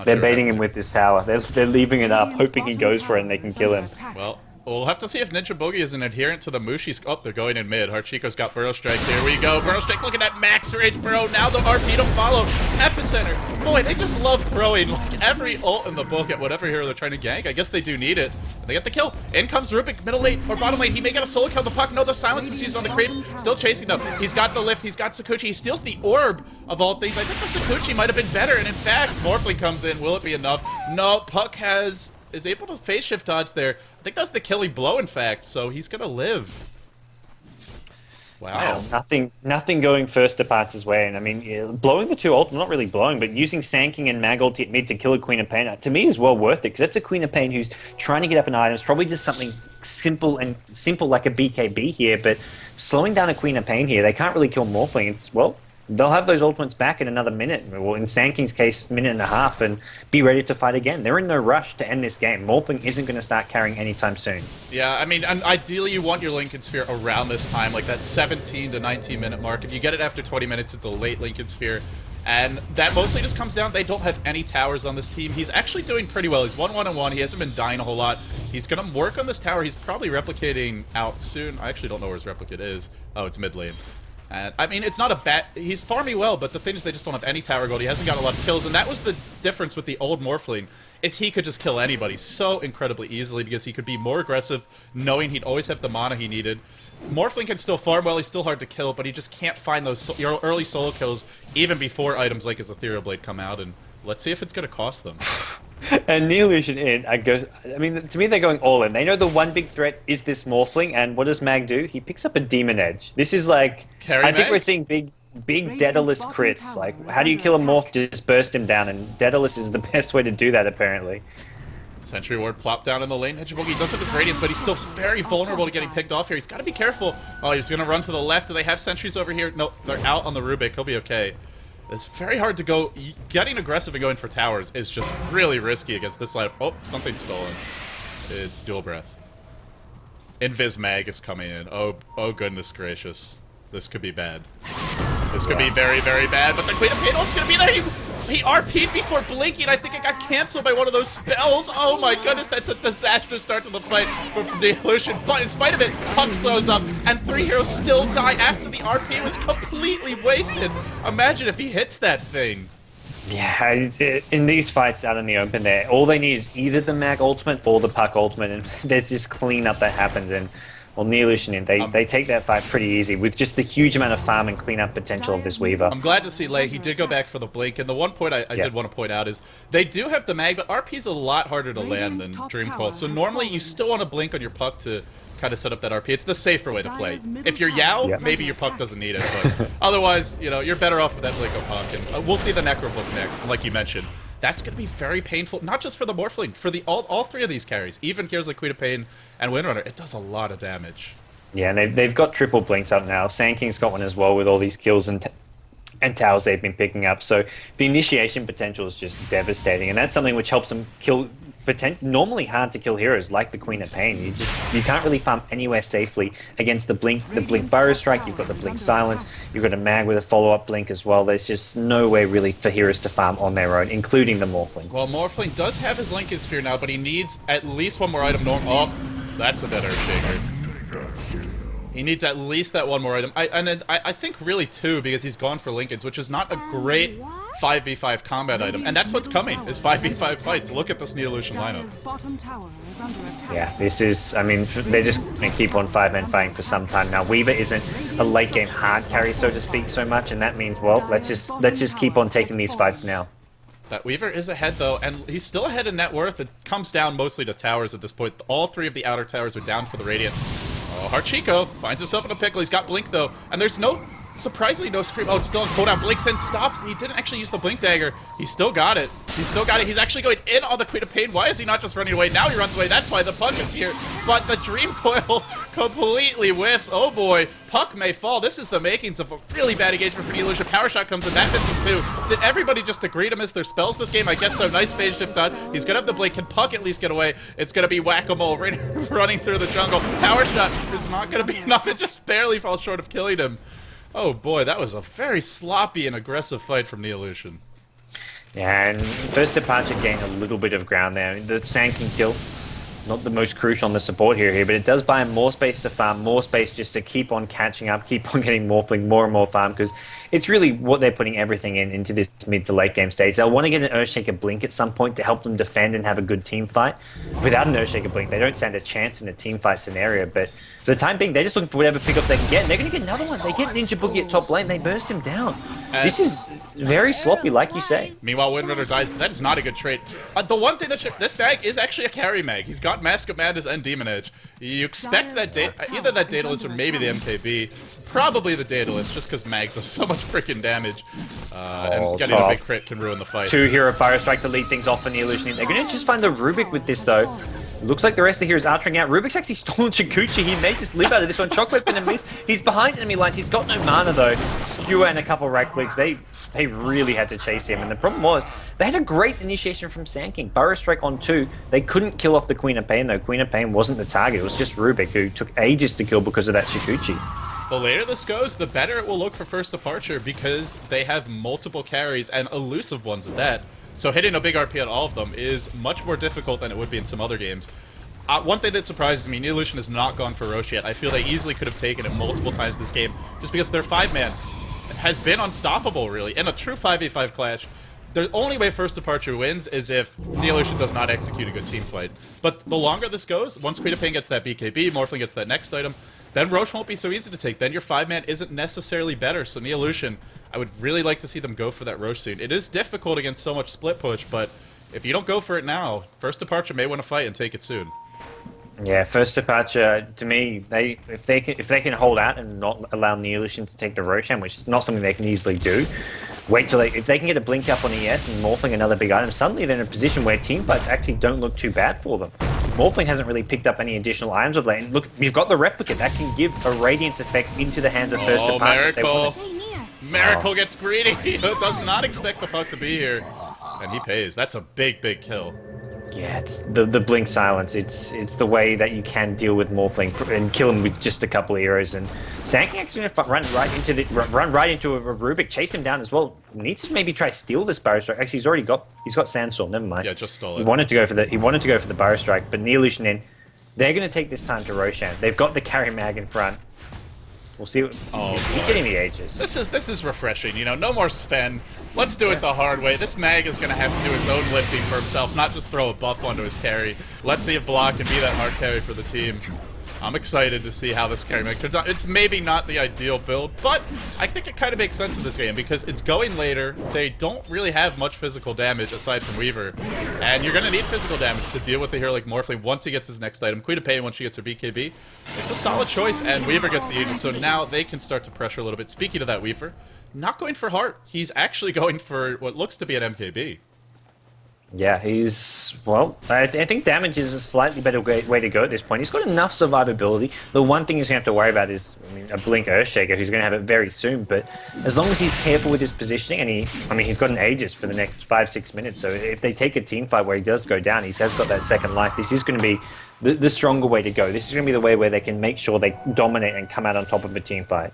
they're baiting him with this tower. They're leaving it up, hoping he goes for it and they can kill him. Well, we'll have to see if Ninja Boogie is an adherent to the Mushi's... Oh, they're going in mid. Hachiko's got Burrow Strike. Here we go. Burrow Strike, look at that max range Burrow. Now the RP to follow. Epicenter. Boy, they just love throwing like every ult in the book at whatever hero they're trying to gank. I guess they do need it. They get the kill. In comes Rubik, middle lane or bottom lane. He may get a solo kill. The Puck, no, the silence was used on the creeps. Still chasing them. He's got the lift. He's got Sakuchi. He steals the orb of all things. I think the Sakuchi might have been better. And in fact, Morphling comes in. Will it be enough? No, Puck is able to phase shift dodge there. I think that's the killing blow, in fact. So he's gonna live. Wow. Nothing going first to Parts' way. And I mean, blowing the two ult, not really blowing, but using Sanking and Mag ult at mid to kill a Queen of Pain, to me is well worth it, because that's a Queen of Pain who's trying to get up an item. It's probably just something simple like a BKB here, but slowing down a Queen of Pain here, they can't really kill Morphling. It's, well, they'll have those ultimates back in another minute, well, in Sanking's case, minute and a half, and be ready to fight again. They're in no rush to end this game. Morphling isn't going to start carrying anytime soon. Yeah, I mean, and ideally you want your Lincoln Sphere around this time, like that 17 to 19 minute mark. If you get it after 20 minutes, it's a late Lincoln Sphere. And that mostly just comes down, they don't have any towers on this team. He's actually doing pretty well. He's 1-1-1. He hasn't been dying a whole lot. He's going to work on this tower. He's probably replicating out soon. I actually don't know where his replicate is. Oh, it's mid lane. I mean, it's not a bad... He's farming well, but the thing is they just don't have any tower gold. He hasn't got a lot of kills, and that was the difference with the old Morphling, is he could just kill anybody so incredibly easily because he could be more aggressive, knowing he'd always have the mana he needed. Morphling can still farm well, he's still hard to kill, but he just can't find those early solo kills even before items like his Ethereal Blade come out, and let's see if it's going to cost them. And Neolution I mean, to me, they're going all in. They know the one big threat is this Morphling, and what does Mag do? He picks up a Demon Edge. This is like... I think we're seeing big Daedalus crits. Like, how do you kill a Morph? Just burst him down, and Daedalus is the best way to do that, apparently. Sentry Ward plopped down in the lane. Hedgehog does have his Radiance, but he's still very vulnerable to getting picked off here. He's got to be careful. Oh, he's going to run to the left. Do they have sentries over here? No, they're out on the Rubik. He'll be okay. It's very hard to go. Getting aggressive and going for towers is just really risky against this lineup. Oh, something's stolen. It's Dual Breath. Invis Mag is coming in. Oh goodness gracious. This could be bad. This could be very, very bad, but the Queen of Pain ult's gonna be there. He RP'd before blinking. I think it got canceled by one of those spells. Oh my goodness, that's a disastrous start to the fight for Neo.Int. But in spite of it, Puck slows up, and 3 heroes still die after the RP was completely wasted. Imagine if he hits that thing. Yeah, in these fights out in the open there, all they need is either the Mag ultimate or the Puck ultimate, and there's this cleanup that happens, and well, Neo.Int, they take that fight pretty easy with just the huge amount of farm and cleanup potential of this Weaver. I'm glad to see Lei. He did go back for the blink, and the one point I did want to point out is they do have the Mag, but RP's a lot harder to land than Dream Coil, so normally you still want to blink on your Puck to kind of set up that RP. It's the safer way to play. If you're Yao, maybe your Puck doesn't need it, but otherwise, you know, you're better off with that blink on Puck, and we'll see the Necro blink next, and like you mentioned. That's going to be very painful, not just for the Morphling, for all 3 of these carries. Even here's like Queen of Pain and Windrunner, it does a lot of damage. Yeah, and they've got triple blinks up now. Sand King's got one as well with all these kills and towers they've been picking up. So the initiation potential is just devastating, and that's something which helps them kill normally hard to kill heroes like the Queen of Pain. You can't really farm anywhere safely against the blink Burrow Strike. You've got the blink silence. You've got a Mag with a follow-up blink as well. There's just no way really for heroes to farm on their own, including the Morphling. Well, Morphling does have his Lincoln Sphere now, but he needs at least one more item. Oh, that's a better Earthshaker. He needs at least that one more item. I think really 2, because he's gone for Lincolns, which is not a great 5v5 combat item. And that's what's coming, is 5v5 fights. Look at this Neo.Int lineup. Yeah, this is, I mean, they're just going to keep on 5-man fighting for some time now. Weaver isn't a late game hard carry, so to speak, so much, and that means, well, let's just keep on taking these fights now. That Weaver is ahead, though, and he's still ahead in net worth. It comes down mostly to towers at this point. All 3 of the outer towers are down for the Radiant. Oh, Harchiko finds himself in a pickle. He's got Blink, though, and there's surprisingly no Scream. Oh, it's still on cooldown. Blinks and stops. He didn't actually use the Blink Dagger. He still got it. He's still got it. He's actually going in on the Queen of Pain. Why is he not just running away? Now he runs away. That's why the Puck is here. But the Dream Coil completely whiffs. Oh, boy. Puck may fall. This is the makings of a really bad engagement for Neo.Int. Power Shot comes in. That misses, too. Did everybody just agree to miss their spells this game? I guess so. Nice phase shift done. He's going to have the Blink. Can Puck at least get away? It's going to be Whack-A-Mole running through the jungle. Power Shot is not going to be enough. It just barely falls short of killing him. Oh boy, that was a very sloppy and aggressive fight from Neo.Int. Yeah, and first departure gained a little bit of ground there. The Sand King kill, not the most crucial on the support here, but it does buy him more space to farm, more space just to keep on catching up, keep on getting Morphling, more and more farm, because it's really what they're putting everything into this mid to late game stage. They'll want to get an Earthshaker Blink at some point to help them defend and have a good team fight. Without an Earthshaker Blink, they don't stand a chance in a team fight scenario, but for the time being, they're just looking for whatever pickup they can get, and they're going to get another one. They get Ninja Boogie at top lane, they burst him down. This is very sloppy, like you say. Meanwhile, Windrunner dies, but that is not a good trade. The one thing that this mag is actually a carry mag. He's got Mask of Madness and Demon Edge. You expect that either that Daedalus or maybe the MKB. Probably the Daedalus, just because mag does so much freaking damage. And getting a big crit can ruin the fight. 2-hero Pyro Strike to lead things off for Neo.Int. They're going to just find the Rubik with this, though. Looks like the rest of the heroes are trying out. Rubik's actually stolen Chikuchi. He may just live out of this one. Shockwave for the miss. He's behind enemy lines. He's got no mana, though. Skewer and a couple right clicks. They really had to chase him. And the problem was, they had a great initiation from Sand King. Burrow Strike on 2. They couldn't kill off the Queen of Pain, though. Queen of Pain wasn't the target. It was just Rubik, who took ages to kill because of that Chikuchi. The later this goes, the better it will look for First Departure, because they have multiple carries and elusive ones at that. So hitting a big RP on all of them is much more difficult than it would be in some other games. One thing that surprises me, Neo.Int has not gone for Roche yet. I feel they easily could have taken it multiple times this game, just because their 5-man has been unstoppable, really. In a true 5v5 clash, the only way First Departure wins is if Neo.Int does not execute a good team fight. But the longer this goes, once Queen of Pain gets that BKB, Morphling gets that next item, then Roche won't be so easy to take. Then your 5-man isn't necessarily better. So Neo.Int, I would really like to see them go for that Roche soon. It is difficult against so much split push, but if you don't go for it now, First Departure may want to fight and take it soon. Yeah, First Departure, to me, if they can hold out and not allow Neo.Int to take the Roshan, which is not something they can easily do, wait till if they can get a blink up on ES and Morphling another big item, suddenly they're in a position where teamfights actually don't look too bad for them. Morphling hasn't really picked up any additional items of late. Look, you've got the Replica that can give a Radiance effect into the hands of First Departure. Miracle! Miracle gets greedy! He does not expect the Puck to be here. And he pays. That's a big, big kill. Yeah, it's the blink silence. It's the way that you can deal with Morphling and kill him with just a couple of arrows. And Sanky actually gonna run right into a Rubik, chase him down as well. Needs to maybe try steal this Barrow Strike. Actually, he's got Sandstorm. Never mind. Yeah, just stole it. He wanted to go for the Barrow Strike, but Neolution in. They're gonna take this time to Roshan. They've got the carry mag in front. We'll see. He's getting the Aegis. This is refreshing. You know, no more spend. Let's do it the hard way. This mag is going to have to do his own lifting for himself, not just throw a buff onto his carry. Let's see if block can be that hard carry for the team. I'm excited to see how this carry mag turns out. It's maybe not the ideal build, but I think it kind of makes sense in this game because it's going later. They don't really have much physical damage aside from Weaver. And you're going to need physical damage to deal with a hero like Morphling once he gets his next item. Queen of Pain once she gets her BKB. It's a solid choice, and Weaver gets the Aegis, so now they can start to pressure a little bit. Speaking of that, Weaver, not going for heart. He's actually going for what looks to be an MKB. Yeah, I think damage is a slightly better way to go at this point. He's got enough survivability. The one thing he's going to have to worry about is, a Blink Earthshaker, who's going to have it very soon. But as long as he's careful with his positioning, and he's got an Aegis for the next 5-6 minutes. So if they take a team fight where he does go down, he has got that second life. This is going to be the stronger way to go. This is going to be the way where they can make sure they dominate and come out on top of a team fight.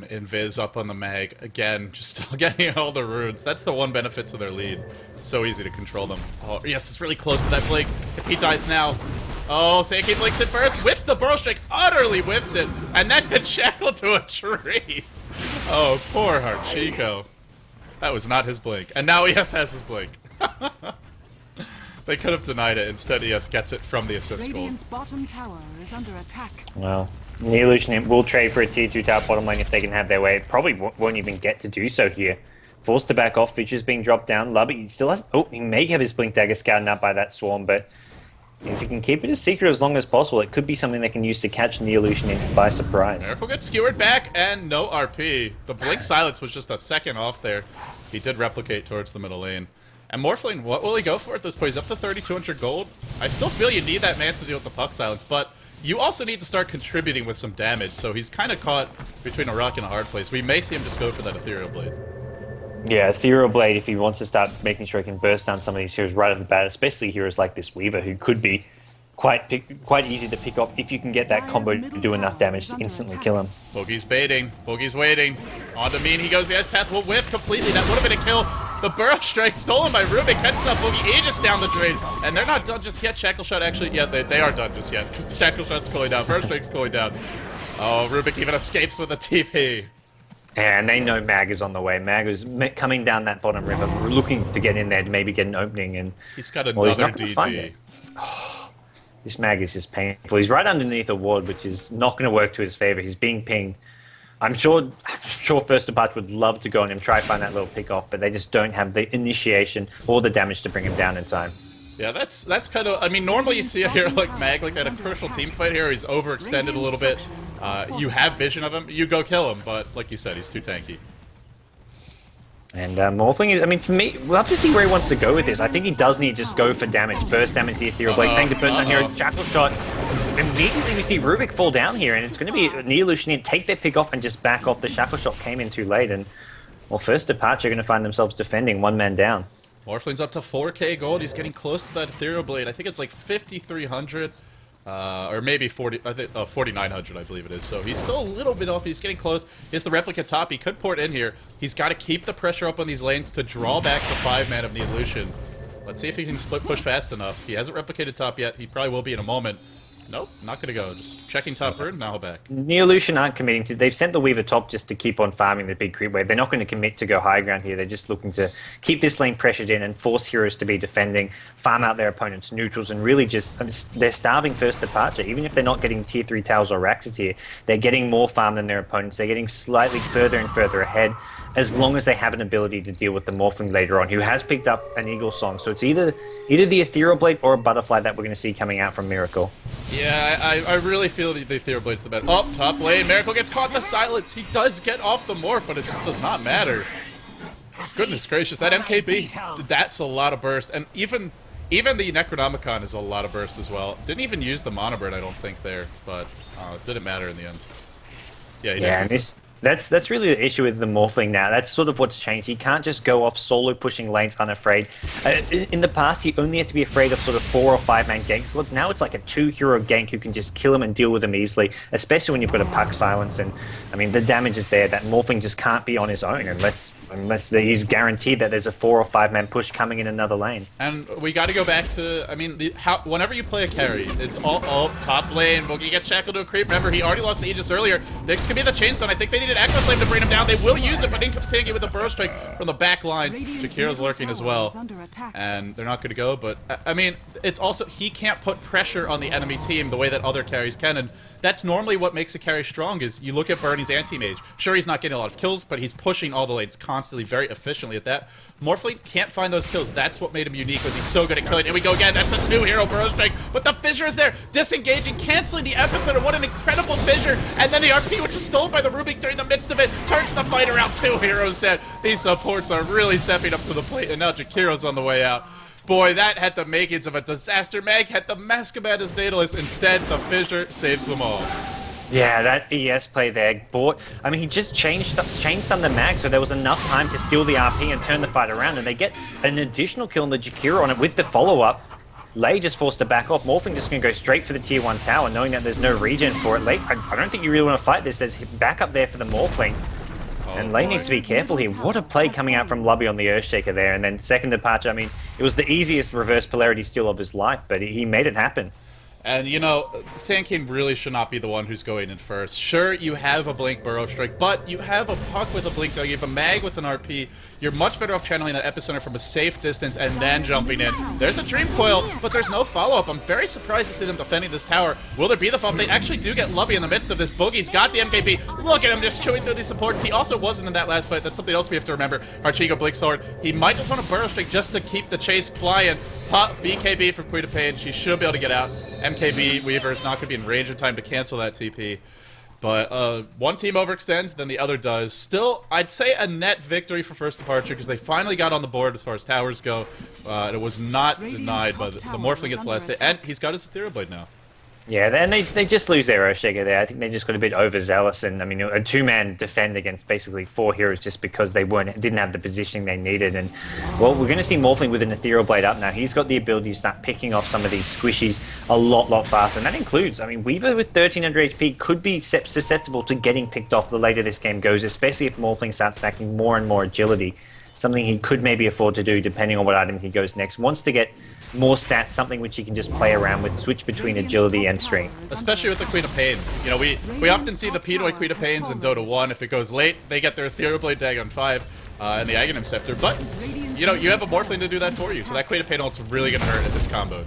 Invis up on the mag again, just still getting all the runes. That's the one benefit to their lead. So easy to control them. Oh yes, it's really close to that blink. If he dies now, oh, Sankey blinks it first, whiffs the Burrow Strike, utterly whiffs it, and then gets shackled to a tree. Oh, poor Harchiko. That was not his blink, and now ES has his blink. They could have denied it. Instead, ES gets it from the assist goal. Radiant's bottom tower is under attack. Well, Neolution will trade for a tier 2 top bottom lane if they can have their way. Probably won't even get to do so here. Forced to back off, Fitcher's being dropped down. Lubby still has... Oh, he may have his Blink Dagger scouted out by that Swarm, but if he can keep it a secret as long as possible, it could be something they can use to catch Neolution in by surprise. Miracle gets skewered back, and no RP. The Blink Silence was just a second off there. He did replicate towards the middle lane. And Morphling, what will he go for at this point? He's up to 3,200 gold. I still feel you need that man to deal with the Puck Silence, but you also need to start contributing with some damage, so he's kind of caught between a rock and a hard place. We may see him just go for that Ethereal Blade. Yeah, Ethereal Blade, if he wants to start making sure he can burst down some of these heroes right off the bat, especially heroes like this Weaver, who could be quite easy to pick off if you can get that combo to do enough damage to instantly kill him. Boogie's baiting. Boogie's waiting. On to Mean, he goes the Ice Path, will whiff completely. That would have been a kill. The Burrow Strike stolen by Rubik, catches up Boogie, Aegis down the drain. And they're not done just yet. Shackle Shot actually, yeah, they are done just yet, because the Shackle Shot's cooling down. Burrow Strike's cooling down. Oh, Rubik even escapes with a TP. And they know Mag is on the way. Mag is coming down that bottom river, looking to get in there to maybe get an opening. And he's got another DD. This Mag is just painful. He's right underneath a ward, which is not going to work to his favor. He's being pinged. I'm sure First Departure would love to go on him, try find that little pick off, but they just don't have the initiation or the damage to bring him down in time. Yeah, that's kind of... I mean, normally you see a hero like Mag, like that, a crucial team fight hero, he's overextended a little bit. You have vision of him, you go kill him, but like you said, he's too tanky. And Morphling is, I mean, for me, we'll have to see where he wants to go with this. I think he does need to just go for damage. Burst damage, the Ethereal Blade, saying to burst on here, Shackle Shot. Immediately we see Rubik fall down here, and it's going to be Neolution take their pick off and just back off. The Shackle Shot came in too late, and, well, First Departure are going to find themselves defending one man down. Morphling's up to 4k gold. He's getting close to that Ethereal Blade. I think it's like 5,300. Or maybe 4,900, I believe it is. So he's still a little bit off. He's getting close. Here's the replica top. He could port in here. He's got to keep the pressure up on these lanes to draw back the 5-man of Neolution. Let's see if he can split push fast enough. He hasn't replicated top yet. He probably will be in a moment. Nope, not gonna go. Just checking top rune, now back. Neolution aren't committing to... They've sent the Weaver top just to keep on farming the big creep wave. They're not going to commit to go high ground here. They're just looking to keep this lane pressured in and force heroes to be defending, farm out their opponents' neutrals, and really just... I mean, they're starving First Departure. Even if they're not getting tier 3 towers or Raxes here, they're getting more farm than their opponents. They're getting slightly further and further ahead, as long as they have an ability to deal with the Morphling later on, who has picked up an Eagle Song. So it's either the Ethereal Blade or a Butterfly that we're going to see coming out from Miracle. Yeah, I really feel the Ethereal Blade's the better. Oh, top lane. Miracle gets caught in the silence. He does get off the morph, but it just does not matter. Goodness gracious, that MKB, that's a lot of burst. And even the Necronomicon is a lot of burst as well. Didn't even use the Mono Bird, I don't think, there. But it didn't matter in the end. Yeah, he didn't use That's really the issue with the Morphling now. That's sort of what's changed. He can't just go off solo pushing lanes unafraid. In the past, he only had to be afraid of sort of 4 or 5 man gank squads. Now it's like a 2-hero gank who can just kill him and deal with him easily, especially when you've got a Puck Silence. And I mean, the damage is there. That Morphling just can't be on his own unless he's guaranteed that there's a 4 or 5 man push coming in another lane. And we got to go back to, I mean, whenever you play a carry, it's all top lane. Boogie gets shackled to a creep. Remember, he already lost the Aegis earlier. This could be the Chainstone. I think they needed Echo Slave to bring him down. They will use it, but Ink Sangi with the Burrow Strike from the back lines. Jakira's lurking as well. And they're not going to go, but I mean, it's also, he can't put pressure on the enemy team the way that other carries can, and that's normally what makes a carry strong. Is you look at Bernie's anti-mage. Sure, he's not getting a lot of kills, but he's pushing all the lanes constantly, very efficiently at that. Morphling can't find those kills. That's what made him unique, was he's so good at killing. Here we go again. That's a 2-hero Burrow Strike, but the Fissure is there, disengaging, canceling the Epicenter. What an incredible Fissure! And then the RP, which was stolen by the Rubik during the midst of it, turns the fight around. 2 heroes dead. These supports are really stepping up to the plate, and now Jakira's on the way out. Boy, that had the makings of a disaster. Mag had the Masquerade as Daedalus. Instead, the Fissure saves them all. Yeah, that ES play there I mean, he just changed some of the mag, so there was enough time to steal the RP and turn the fight around, and they get an additional kill on the Jakira on it with the follow-up. Lei just forced to back off. Morphling just going to go straight for the tier 1 tower, knowing that there's no regen for it. Lei, I don't think you really want to fight this. There's backup there for the Morphling. And Lei needs to be careful here. What a play coming out from Lubby on the Earthshaker there. And then second departure, I mean, it was the easiest reverse polarity steal of his life, but he made it happen. And, you know, Sand King really should not be the one who's going in first. Sure, you have a Blink Burrow Strike, but you have a Puck with a Blink Dog, you have a Mag with an RP. You're much better off channeling that Epicenter from a safe distance and then jumping in. There's a Dream Coil, but there's no follow-up. I'm very surprised to see them defending this tower. Will there be the follow-up? They actually do get Lubby in the midst of this. Boogie's got the MKB. Look at him just chewing through these supports. He also wasn't in that last fight. That's something else we have to remember. Archigo blinks forward. He might just want a Burrow Strike just to keep the chase flying. Pop BKB from Queen of Pain. She should be able to get out. MKB Weaver is not going to be in range in time to cancel that TP. But one team overextends, then the other does. Still, I'd say a net victory for First Departure because they finally got on the board as far as towers go. It was not denied, but the Morphling gets the last hit. And he's got his Ethereal Blade now. Yeah, and they just lose their Earthshaker there. I think they just got a bit overzealous, and I mean, a 2-man defend against basically 4 heroes just because they didn't have the positioning they needed. And well, we're going to see Morphling with an Ethereal Blade up now. He's got the ability to start picking off some of these squishies a lot faster, and that includes, I mean, Weaver with 1300 HP could be susceptible to getting picked off the later this game goes, especially if Morphling starts stacking more and more agility. Something he could maybe afford to do depending on what item he goes next. Wants to get more stats, something which he can just play around with, switch between agility and strength. Especially with the Queen of Pain. You know, we often see the Pinoy Queen of Pains in Dota 1. If it goes late, they get their Ethereal Blade Dag on 5 and the Aghanim Scepter. But, you know, you have a Morphling to do that for you. So that Queen of Pain ult's really going to hurt if it's comboed.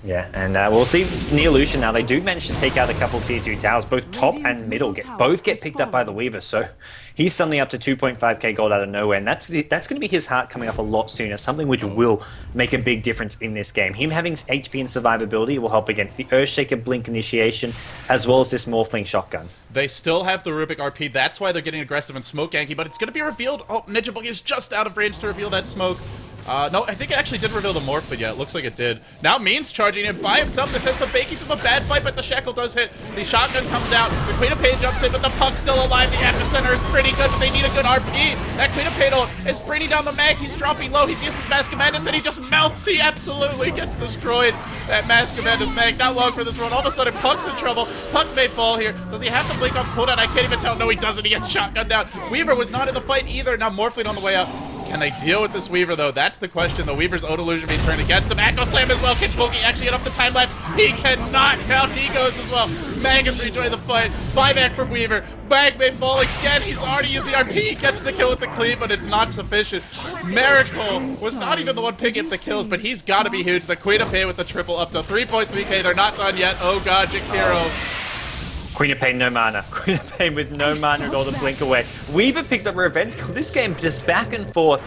Yeah, and we'll see Neolution now. They do manage to take out a couple tier 2 towers. Both top and middle both get picked up by the Weaver. So he's suddenly up to 2.5k gold out of nowhere. And that's going to be his heart coming up a lot sooner. Something which will make a big difference in this game. Him having HP and survivability will help against the Earthshaker Blink initiation, as well as this Morphling shotgun. They still have the Rubik RP. That's why they're getting aggressive and smoke ganking. But it's going to be revealed. Oh, Ninja Boogie is just out of range to reveal that smoke. No, I think it actually did reveal the morph, but yeah, it looks like it did. Now Mean's charging in by himself. This has the makings of a bad fight, but the Shackle does hit. The shotgun comes out. The Queen of Pain jumps in, but the Puck's still alive. The Epicenter is pretty good, but they need a good RP. That Queen of Pain ult is bringing down the mag. He's dropping low. He's used his Mask of Madness, and he just melts. He absolutely gets destroyed. That Mask of Madness mag. Not long for this run. All of a sudden, Puck's in trouble. Puck may fall here. Does he have to blink off cooldown? I can't even tell. No, he doesn't. He gets shotgun down. Weaver was not in the fight either. Now Morphling on the way out. Can they deal with this Weaver, though? That's the question. The Weaver's Oat Illusion being turned against him. Echo Slam as well. Can Boogie actually get off the time lapse? He cannot. Down he goes as well. Mag is rejoining the fight. Buyback from Weaver. Mag may fall again. He's already used the RP. He gets the kill with the cleave, but it's not sufficient. Miracle was not even the one picking up the kills, but he's got to be huge. The Queen of Pain with the triple up to 3.3k. They're not done yet. Oh, God, Jakiro. Queen of Pain, no mana. Queen of Pain with no mana and all the blink away. Weaver picks up Revenge Call. This game just back and forth.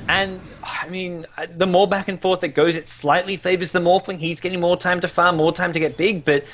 And, I mean, the more back and forth it goes, it slightly favors the Morphling. He's getting more time to farm, more time to get big, but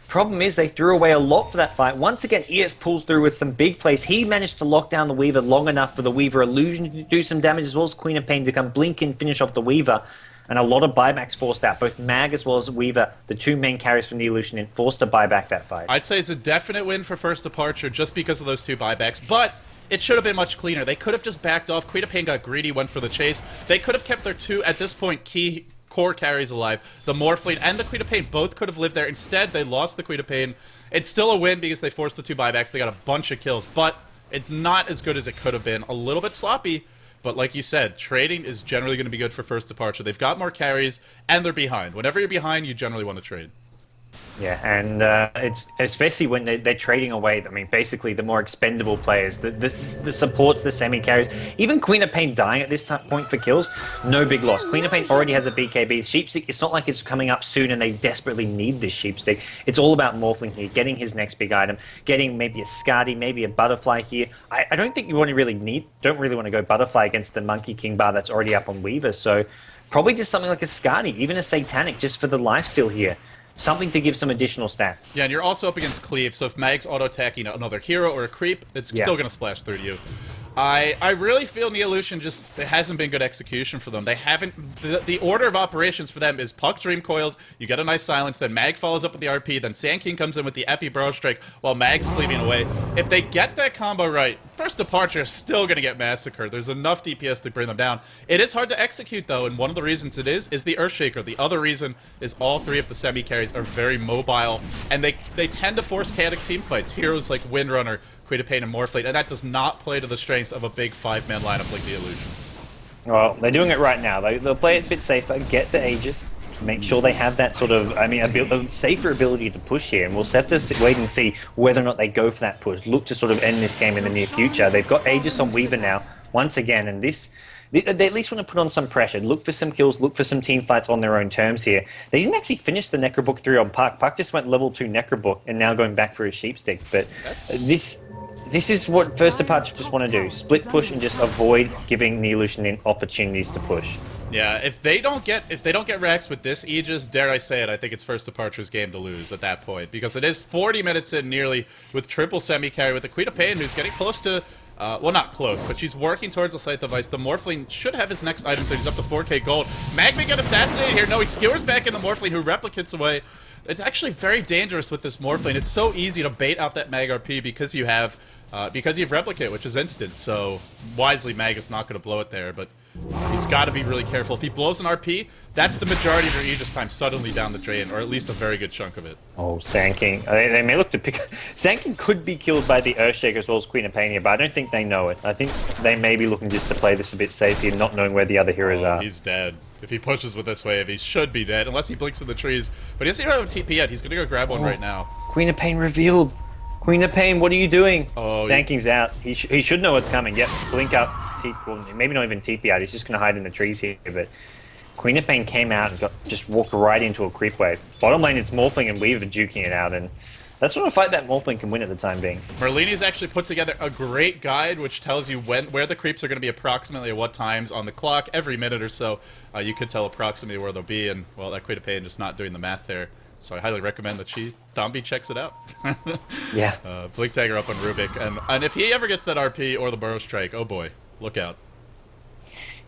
problem is they threw away a lot for that fight. Once again, ES pulls through with some big plays. He managed to lock down the Weaver long enough for the Weaver Illusion to do some damage, as well as Queen of Pain to come blink and finish off the Weaver. and a lot of buybacks forced out. Both Mag as well as Weaver, the two main carries from Neo.Int, forced to buy back that fight. I'd say it's a definite win for First Departure just because of those two buybacks, but it should have been much cleaner. They could have just backed off. Queen of Pain got greedy, went for the chase. They could have kept their two, at this point, key core carries alive. The Morphling and the Queen of Pain both could have lived there. Instead, they lost the Queen of Pain. It's still a win because they forced the two buybacks. They got a bunch of kills, but it's not as good as it could have been. A little bit sloppy, but like you said, trading is generally going to be good for First Departure. They've got more carries, and they're behind. Whenever you're behind, you generally want to trade. Yeah, and it's especially when they're trading away. I mean, basically the more expendable players, the supports, the semi-carries. Even Queen of Pain dying at this point for kills, no big loss. Queen of Pain already has a BKB. Sheepstick, it's not like it's coming up soon and they desperately need this Sheepstick. It's all about Morphling here, getting his next big item, getting maybe a Skadi, maybe a Butterfly here. I don't think you don't really want to go Butterfly against the Monkey King bar that's already up on Weaver, so probably just something like a Skadi, even a Satanic, just for the lifesteal here. Something to give some additional stats. Yeah, and you're also up against Cleave, so if Mag's auto-attacking another hero or a creep, it's still going to splash through to you. I really feel Neo.Int just, it hasn't been good execution for them. They haven't, the order of operations for them is Puck Dream Coils, you get a nice silence, then Mag follows up with the RP, then Sand King comes in with the Epi Burrow Strike while Mag's cleaving away. If they get that combo right, First Departure is still going to get massacred. There's enough DPS to bring them down. It is hard to execute though, and one of the reasons it is the Earthshaker. The other reason is all three of the semi-carries are very mobile, and they tend to force chaotic team fights. Heroes like Windrunner, Queen of Pain, and Morphling, and that does not play to the strengths of a big 5-man lineup like the Illusions. Well, they're doing it right now. They'll play it a bit safer, get the Aegis, make sure they have that sort of, a safer ability to push here, and we'll have to wait and see whether or not they go for that push. Look to sort of end this game in the near future. They've got Aegis on Weaver now, once again, and they at least want to put on some pressure, look for some kills, look for some team fights on their own terms here. They didn't actually finish the Necrobook 3 on Puck. Puck just went level 2 Necrobook and now going back for his Sheepstick, but this is what First Departure just want to do. Split push and just avoid giving Neo.Int opportunities to push. Yeah, if they don't get Rex with this Aegis, dare I say it, I think it's First Departure's game to lose at that point. Because it is 40 minutes in nearly with triple semi-carry with the Queen of Pain who's getting close to, well not close, but she's working towards a Scythe device. The Morphling should have his next item, so he's up to 4k gold. Mag may get assassinated here. No, he skewers back in the Morphling who replicates away. It's actually very dangerous with this Morphling. It's so easy to bait out that Mag RP because you have Replicate, which is instant, so wisely Mag is not going to blow it there, but he's got to be really careful. If he blows an RP, that's the majority of your Aegis time suddenly down the drain, or at least a very good chunk of it. Oh, Sand King. They may look to pick... Sand King could be killed by the Earthshaker as well as Queen of Pain here, but I don't think they know it. I think they may be looking just to play this a bit safe here, not knowing where the other heroes are. He's dead. If he pushes with this wave, he should be dead, unless he blinks in the trees. But he doesn't even have a TP yet. He's going to go grab one right now. Queen of Pain revealed. Queen of Pain, what are you doing? Oh, Sand King's out. He should know what's coming. Yep, blink up. Well, maybe not even TP out. He's just going to hide in the trees here. But Queen of Pain came out and just walked right into a creep wave. Bottom lane, it's Morphling and Weaver duking it out. And that's not a fight that Morphling can win at the time being. Merlini's actually put together a great guide which tells you where the creeps are going to be approximately at what times on the clock. Every minute or so, you could tell approximately where they'll be. And, well, that Queen of Pain just not doing the math there. So I highly recommend that Dombey checks it out. Yeah. Blink Dagger up on Rubik. And if he ever gets that RP or the Burrow Strike, oh boy, look out.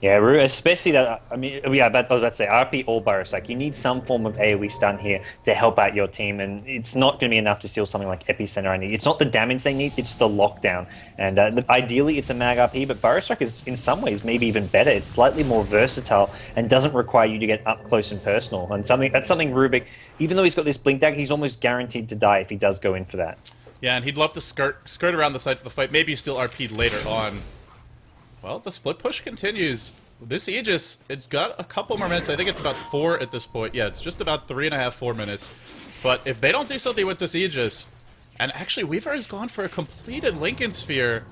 Yeah, especially that, I was about to say, RP or Burrows, like, you need some form of AoE stun here to help out your team, and it's not going to be enough to steal something like Epicenter. I need. It's not the damage they need, it's the lockdown. And ideally, it's a Mag RP, but Burrow Strike is, in some ways, maybe even better. It's slightly more versatile and doesn't require you to get up close and personal. And that's something Rubik, even though he's got this Blink Dagger, he's almost guaranteed to die if he does go in for that. Yeah, and he'd love to skirt around the sides of the fight. Maybe still RP'd later on. Well, the split push continues. This Aegis, it's got a couple more minutes. I think it's about 4 at this point. Yeah, it's just about 3.5, 4 minutes. But if they don't do something with this Aegis, and actually Weaver has gone for a completed Lincoln Sphere,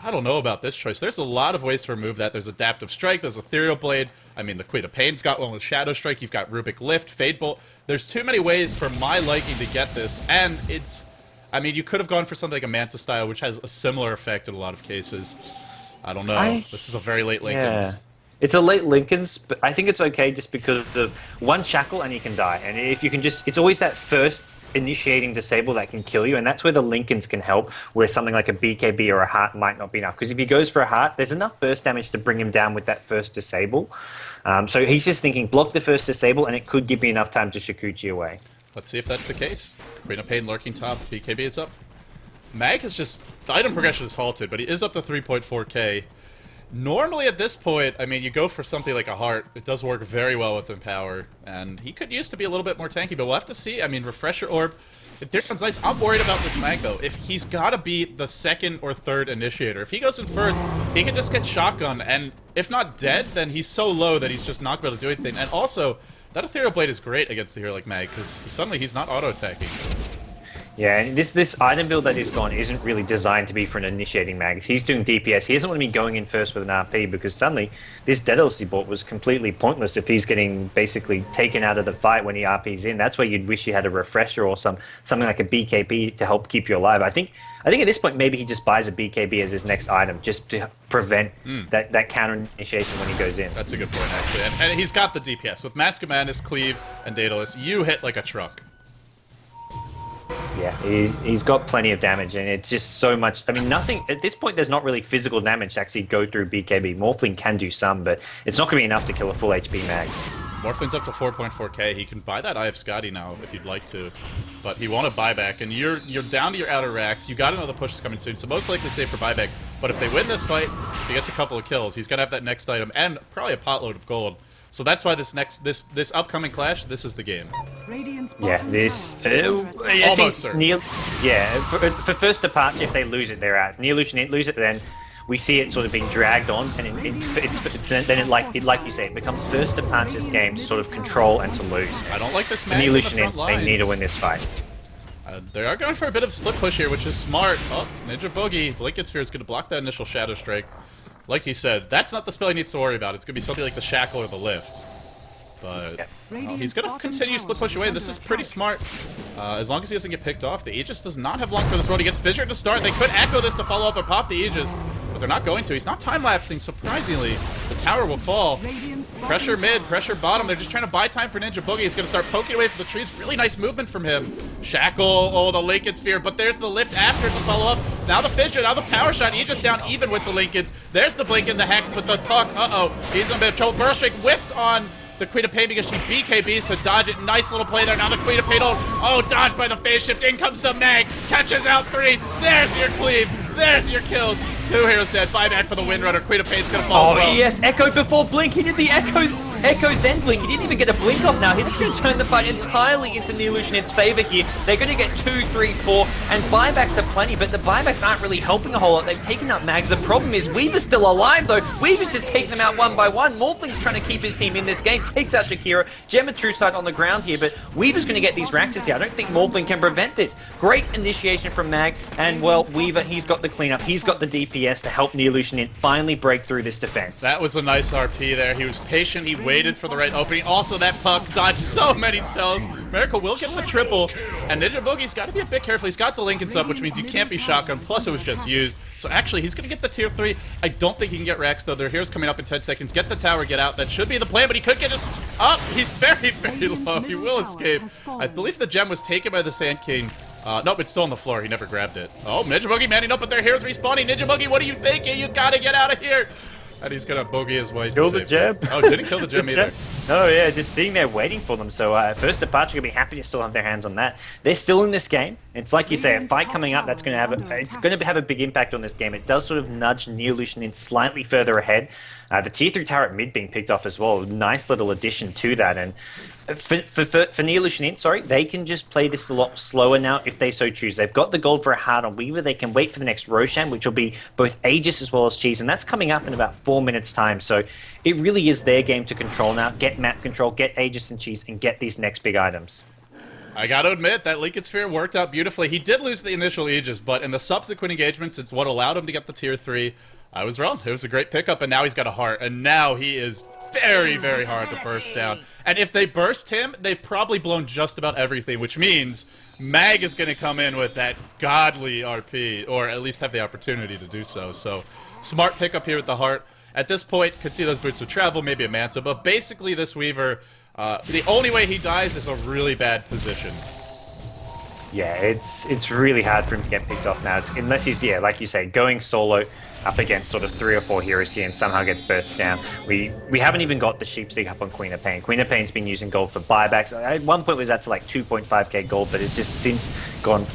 I don't know about this choice. There's a lot of ways to remove that. There's Adaptive Strike, there's Ethereal Blade. I mean, the Queen of Pain's got one with Shadow Strike. You've got Rubik Lift, Fade Bolt. There's too many ways for my liking to get this, and it's... I mean, you could have gone for something like a Manta style, which has a similar effect in a lot of cases. I don't know. This is a very late Lincoln's. Yeah. It's a late Lincoln's, but I think it's okay just because of one shackle and you can die. And if you can just, it's always that first initiating disable that can kill you, and that's where the Lincolns can help, where something like a BKB or a heart might not be enough. Because if he goes for a heart, there's enough burst damage to bring him down with that first disable. So he's just thinking, block the first disable, and it could give me enough time to Shikuchi away. Let's see if that's the case. Queen of Pain lurking top, BKB is up. Mag is just, the item progression is halted, but he is up to 3.4k. Normally at this point, I mean, you go for something like a heart. It does work very well with Empower, and he could use to be a little bit more tanky, but we'll have to see. I mean, Refresher Orb, if there's some nice. I'm worried about this Mag, though. If he's got to be the second or third initiator. If he goes in first, he can just get shotgun, and if not dead, then he's so low that he's just not going to do anything. And also, that Ethereal Blade is great against the hero like Mag, because suddenly he's not auto-attacking. Yeah, and this item build that he's gone isn't really designed to be for an initiating mag. He's doing DPS. He doesn't want to be going in first with an RP, because suddenly this Daedalus he bought was completely pointless if he's getting basically taken out of the fight when he RPs in. That's where you'd wish you had a refresher or something like a BKB to help keep you alive. I think at this point maybe he just buys a BKB as his next item just to prevent that counter initiation when he goes in. That's a good point, actually. And he's got the DPS. With Mask of Madness, Cleave, and Daedalus, you hit like a truck. Yeah, he's got plenty of damage, and it's just so much. I mean, nothing at this point. There's not really physical damage to actually go through BKB. Morphling can do some, but it's not going to be enough to kill a full HP mag. Morphling's up to 4.4k. He can buy that Eye of Scotty now if you'd like to, but he won't have buyback, and you're down to your outer racks. You got another push coming soon, so most likely safe for buyback. But if they win this fight, if he gets a couple of kills, he's gonna have that next item and probably a potload of gold. So that's why this upcoming clash, this is the game. Yeah, this almost certain. For first departure, if they lose it, they're out. If Neo.Int lose it, then we see it sort of being dragged on, and like you say, it becomes first departure's game to sort of control and to lose. I don't like this match. Neo.Int, they need to win this fight. They are going for a bit of split push here, which is smart. Oh, Ninja Boogie, the Lincoln Sphere is going to block that initial Shadow Strike. Like he said, that's not the spell he needs to worry about. It's going to be something like the Shackle or the Lift. But he's going to continue split push away. This is pretty smart. As long as he doesn't get picked off. The Aegis does not have long for this road. He gets Fissured to start. They could echo this to follow up and pop the Aegis, but they're not going to. He's not time-lapsing, surprisingly. The tower will fall. Pressure mid, pressure bottom. They're just trying to buy time for Ninja Boogie. He's going to start poking away from the trees. Really nice movement from him. Shackle, oh, the Lincoln Sphere, but there's the Lift after to follow up. Now the Fissure, now the Power Shot. Aegis down even with the Lincolns. There's the Blink and the Hex, but the puck, he's in a bit of trouble. Burst Strike whiffs on the Queen of Pain because she BKBs to dodge it. Nice little play there. Now the Queen of Pain dodged by the phase shift. In comes the Mag. Catches out 3. There's your cleave. There's your kills. 2 heroes dead. Buyback for the Windrunner. Queen of Pain's gonna fall as well. Yes, Echo before Blink. He did the Echo then Blink. He didn't even get a Blink off now. He's going to turn the fight entirely into Neo.Int's favor here. They're going to get 2, 3, 4, and buybacks are plenty, but the buybacks aren't really helping a whole lot. They've taken out Mag. The problem is Weaver's still alive, though. Weaver's just taking them out one by one. Morphling's trying to keep his team in this game. Takes out Shakira. Gemma True Sight on the ground here, but Weaver's going to get these Raktas here. I don't think Morphling can prevent this. Great initiation from Mag, and, well, Weaver, he's got the cleanup. He's got the DPS to help Neo.Int finally break through this defense. That was a nice RP there. He was patient. He waited for the right opening. Also, that puck dodged so many spells. Miracle will get the triple, and Ninja Boogie's got to be a bit careful. He's got the Lincolns up, which means you can't be shotgun, plus it was just used. So actually, he's going to get the tier 3. I don't think he can get Rex, though. Their hero's coming up in 10 seconds. Get the tower, get out. That should be the plan, but he could get us up. He's very, very low. He will escape. I believe the gem was taken by the Sand King. Nope, it's still on the floor. He never grabbed it. Oh, Ninja Boogie manning up, but their heroes respawning. Ninja Boogie, what are you thinking? You got to get out of here. And he's gonna bogey his way. Kill the gem. Oh, didn't kill the gem either. No, yeah, just sitting there waiting for them. So first departure gonna be happy to still have their hands on that. They're still in this game. It's like you say, a fight coming up that's gonna have a big impact on this game. It does sort of nudge Neo.Int slightly further ahead. The tier 3 tower at mid being picked off as well. Nice little addition to that. And for Neo.Int, sorry, they can just play this a lot slower now if they so choose. They've got the gold for a heart on Weaver. They can wait for the next Roshan, which will be both Aegis as well as Cheese, and that's coming up in about 4 minutes' time. So it really is their game to control now. Get map control, get Aegis and Cheese, and get these next big items. I gotta admit, that Lincoln Sphere worked out beautifully. He did lose the initial Aegis, but in the subsequent engagements, it's what allowed him to get the tier 3. I was wrong. It was a great pickup, and now he's got a heart, and now he is very, very hard to burst down. And if they burst him, they've probably blown just about everything, which means Mag is going to come in with that godly RP, or at least have the opportunity to do so. So, smart pickup here with the heart. At this point, could see those Boots of Travel, maybe a Manta, but basically this Weaver, the only way he dies is a really bad position. Yeah, it's really hard for him to get picked off now, unless he's, yeah, like you say, going solo up against sort of 3 or 4 heroes here and somehow gets burst down. We haven't even got the Sheepstick up on Queen of Pain. Queen of Pain's been using gold for buybacks. At one point it was at to like 2.5k gold, but it's just since gone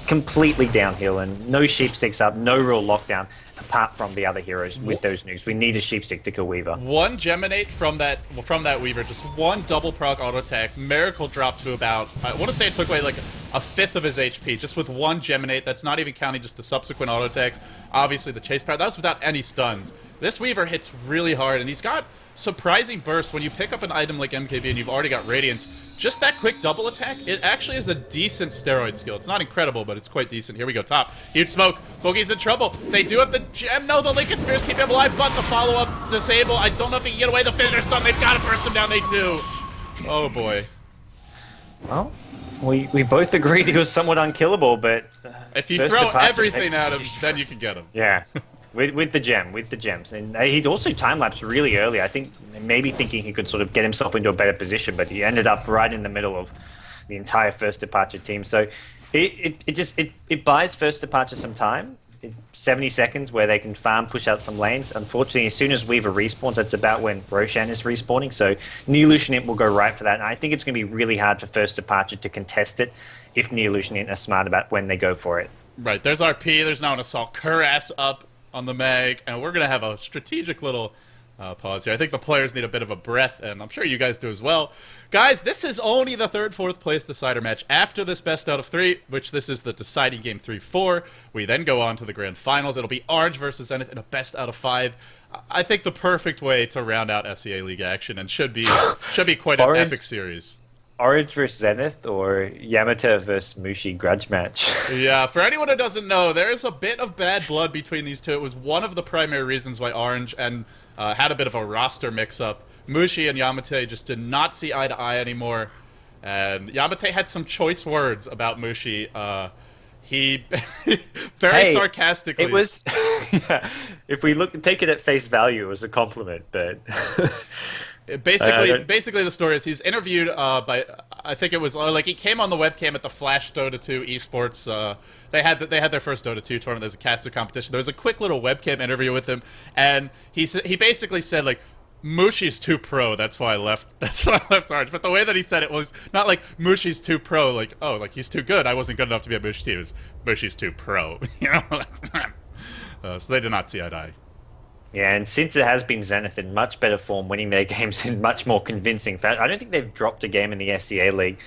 completely downhill, and no Sheepsticks up, no real lockdown apart from the other heroes with those nukes. We need a Sheepstick to kill Weaver. One Geminate from that Weaver, just one double proc auto attack. Miracle dropped to about, I want to say it took away like a fifth of his HP, just with one Geminate. That's not even counting just the subsequent auto attacks. Obviously the chase power, that was without any stuns. This Weaver hits really hard, and he's got surprising burst. When you pick up an item like MKB and you've already got Radiance, just that quick double attack, it actually is a decent steroid skill. It's not incredible, but it's quite decent. Here we go, top. Huge smoke. Boogie's in trouble. They do have the gem. No, the Lincoln Spheres keep him alive, but the follow-up disable. I don't know if he can get away. The Fissure Stun, they've got to burst him down. They do. Oh, boy. Well, we both agreed he was somewhat unkillable, but... if you throw everything at him, then you can get him. Yeah. With the gems. And he'd also time-lapsed really early. I think maybe thinking he could sort of get himself into a better position, but he ended up right in the middle of the entire First Departure team. So it buys First Departure some time. 70 seconds where they can farm, push out some lanes. Unfortunately, as soon as Weaver respawns, that's about when Roshan is respawning. So Neo.Int will go right for that. And I think it's going to be really hard for First Departure to contest it if Neo.Int are smart about when they go for it. Right, there's RP, there's now an Assault Cuirass up on the Meg, and we're going to have a strategic little pause here. I think the players need a bit of a breath, and I'm sure you guys do as well. Guys, this is only the third, fourth place decider match. After this best out of 3, which this is the deciding game 3-4, we then go on to the grand finals. It'll be Orange versus Zenith in a best out of 5. I think the perfect way to round out SEA League action, and should be quite an epic series. Orange versus Zenith or Yamata versus Mushi grudge match. Yeah, for anyone who doesn't know, there is a bit of bad blood between these two. It was one of the primary reasons why Orange had a bit of a roster mix-up. Mushi and Yamate just did not see eye to eye anymore, and Yamate had some choice words about Mushi. He very sarcastically. It was, yeah, if we take it at face value, it was a compliment, but. Basically, the story is he's interviewed by, I think it was like he came on the webcam at the Flash Dota 2 esports. They had their first Dota 2 tournament. There's a caster competition. There was a quick little webcam interview with him, and he basically said like, Mushi's too pro. That's why I left. That's why I left Orange. But the way that he said it was not like Mushi's too pro. Like, oh, like he's too good. I wasn't good enough to be a Mushi team. It was Mushi's too pro. You know. So they did not see eye to eye. Yeah, and since it has been Zenith in much better form, winning their games in much more convincing fashion. I don't think they've dropped a game in the SEA League.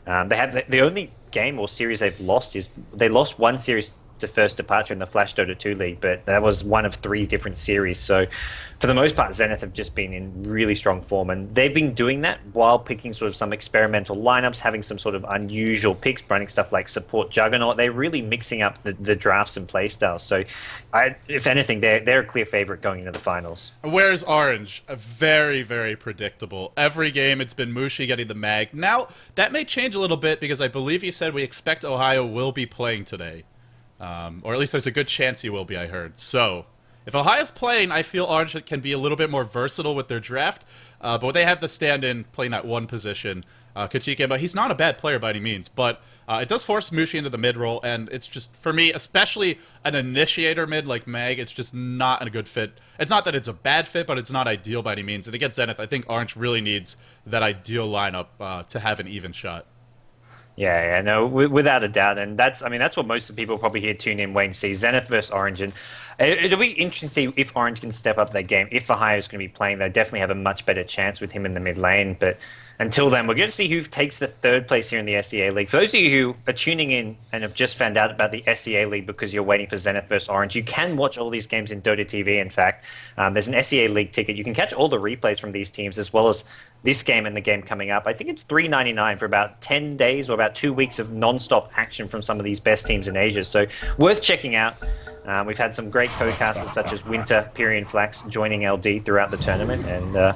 They have the only game or series they've lost is they lost one series to First Departure in the Flash Dota 2 League, but that was one of 3 different series. So for the most part, Zenith have just been in really strong form, and they've been doing that while picking sort of some experimental lineups, having some sort of unusual picks, running stuff like Support Juggernaut. They're really mixing up the drafts and playstyles. So if anything, they're a clear favorite going into the finals. Whereas Orange, very, very predictable. Every game it's been Mushi getting the mag. Now, that may change a little bit because I believe you said we expect Ohio will be playing today. Or at least there's a good chance he will be, I heard. So, if Ohio's playing, I feel Orange can be a little bit more versatile with their draft. But they have the stand-in playing that one position. Kachike, but he's not a bad player by any means. But it does force Mushi into the mid-role, and it's just, for me, especially an initiator mid like Mag, it's just not a good fit. It's not that it's a bad fit, but it's not ideal by any means. And against Zenith, I think Orange really needs that ideal lineup to have an even shot. Yeah, no, without a doubt, and that's what most of the people probably here tune in, waiting to see Zenith versus Orange, and it'll be interesting to see if Orange can step up their game. If Ohio is going to be playing, they definitely have a much better chance with him in the mid lane. But until then, we're going to see who takes the 3rd place here in the SEA League. For those of you who are tuning in and have just found out about the SEA League because you're waiting for Zenith versus Orange, you can watch all these games in Dota TV. In fact, there's an SEA League ticket. You can catch all the replays from these teams as well as this game and the game coming up. I think it's $3.99 for about 10 days or about 2 weeks of non-stop action from some of these best teams in Asia. So worth checking out. We've had some great co-casters such as Winter, Pyrian Flax joining LD throughout the tournament, and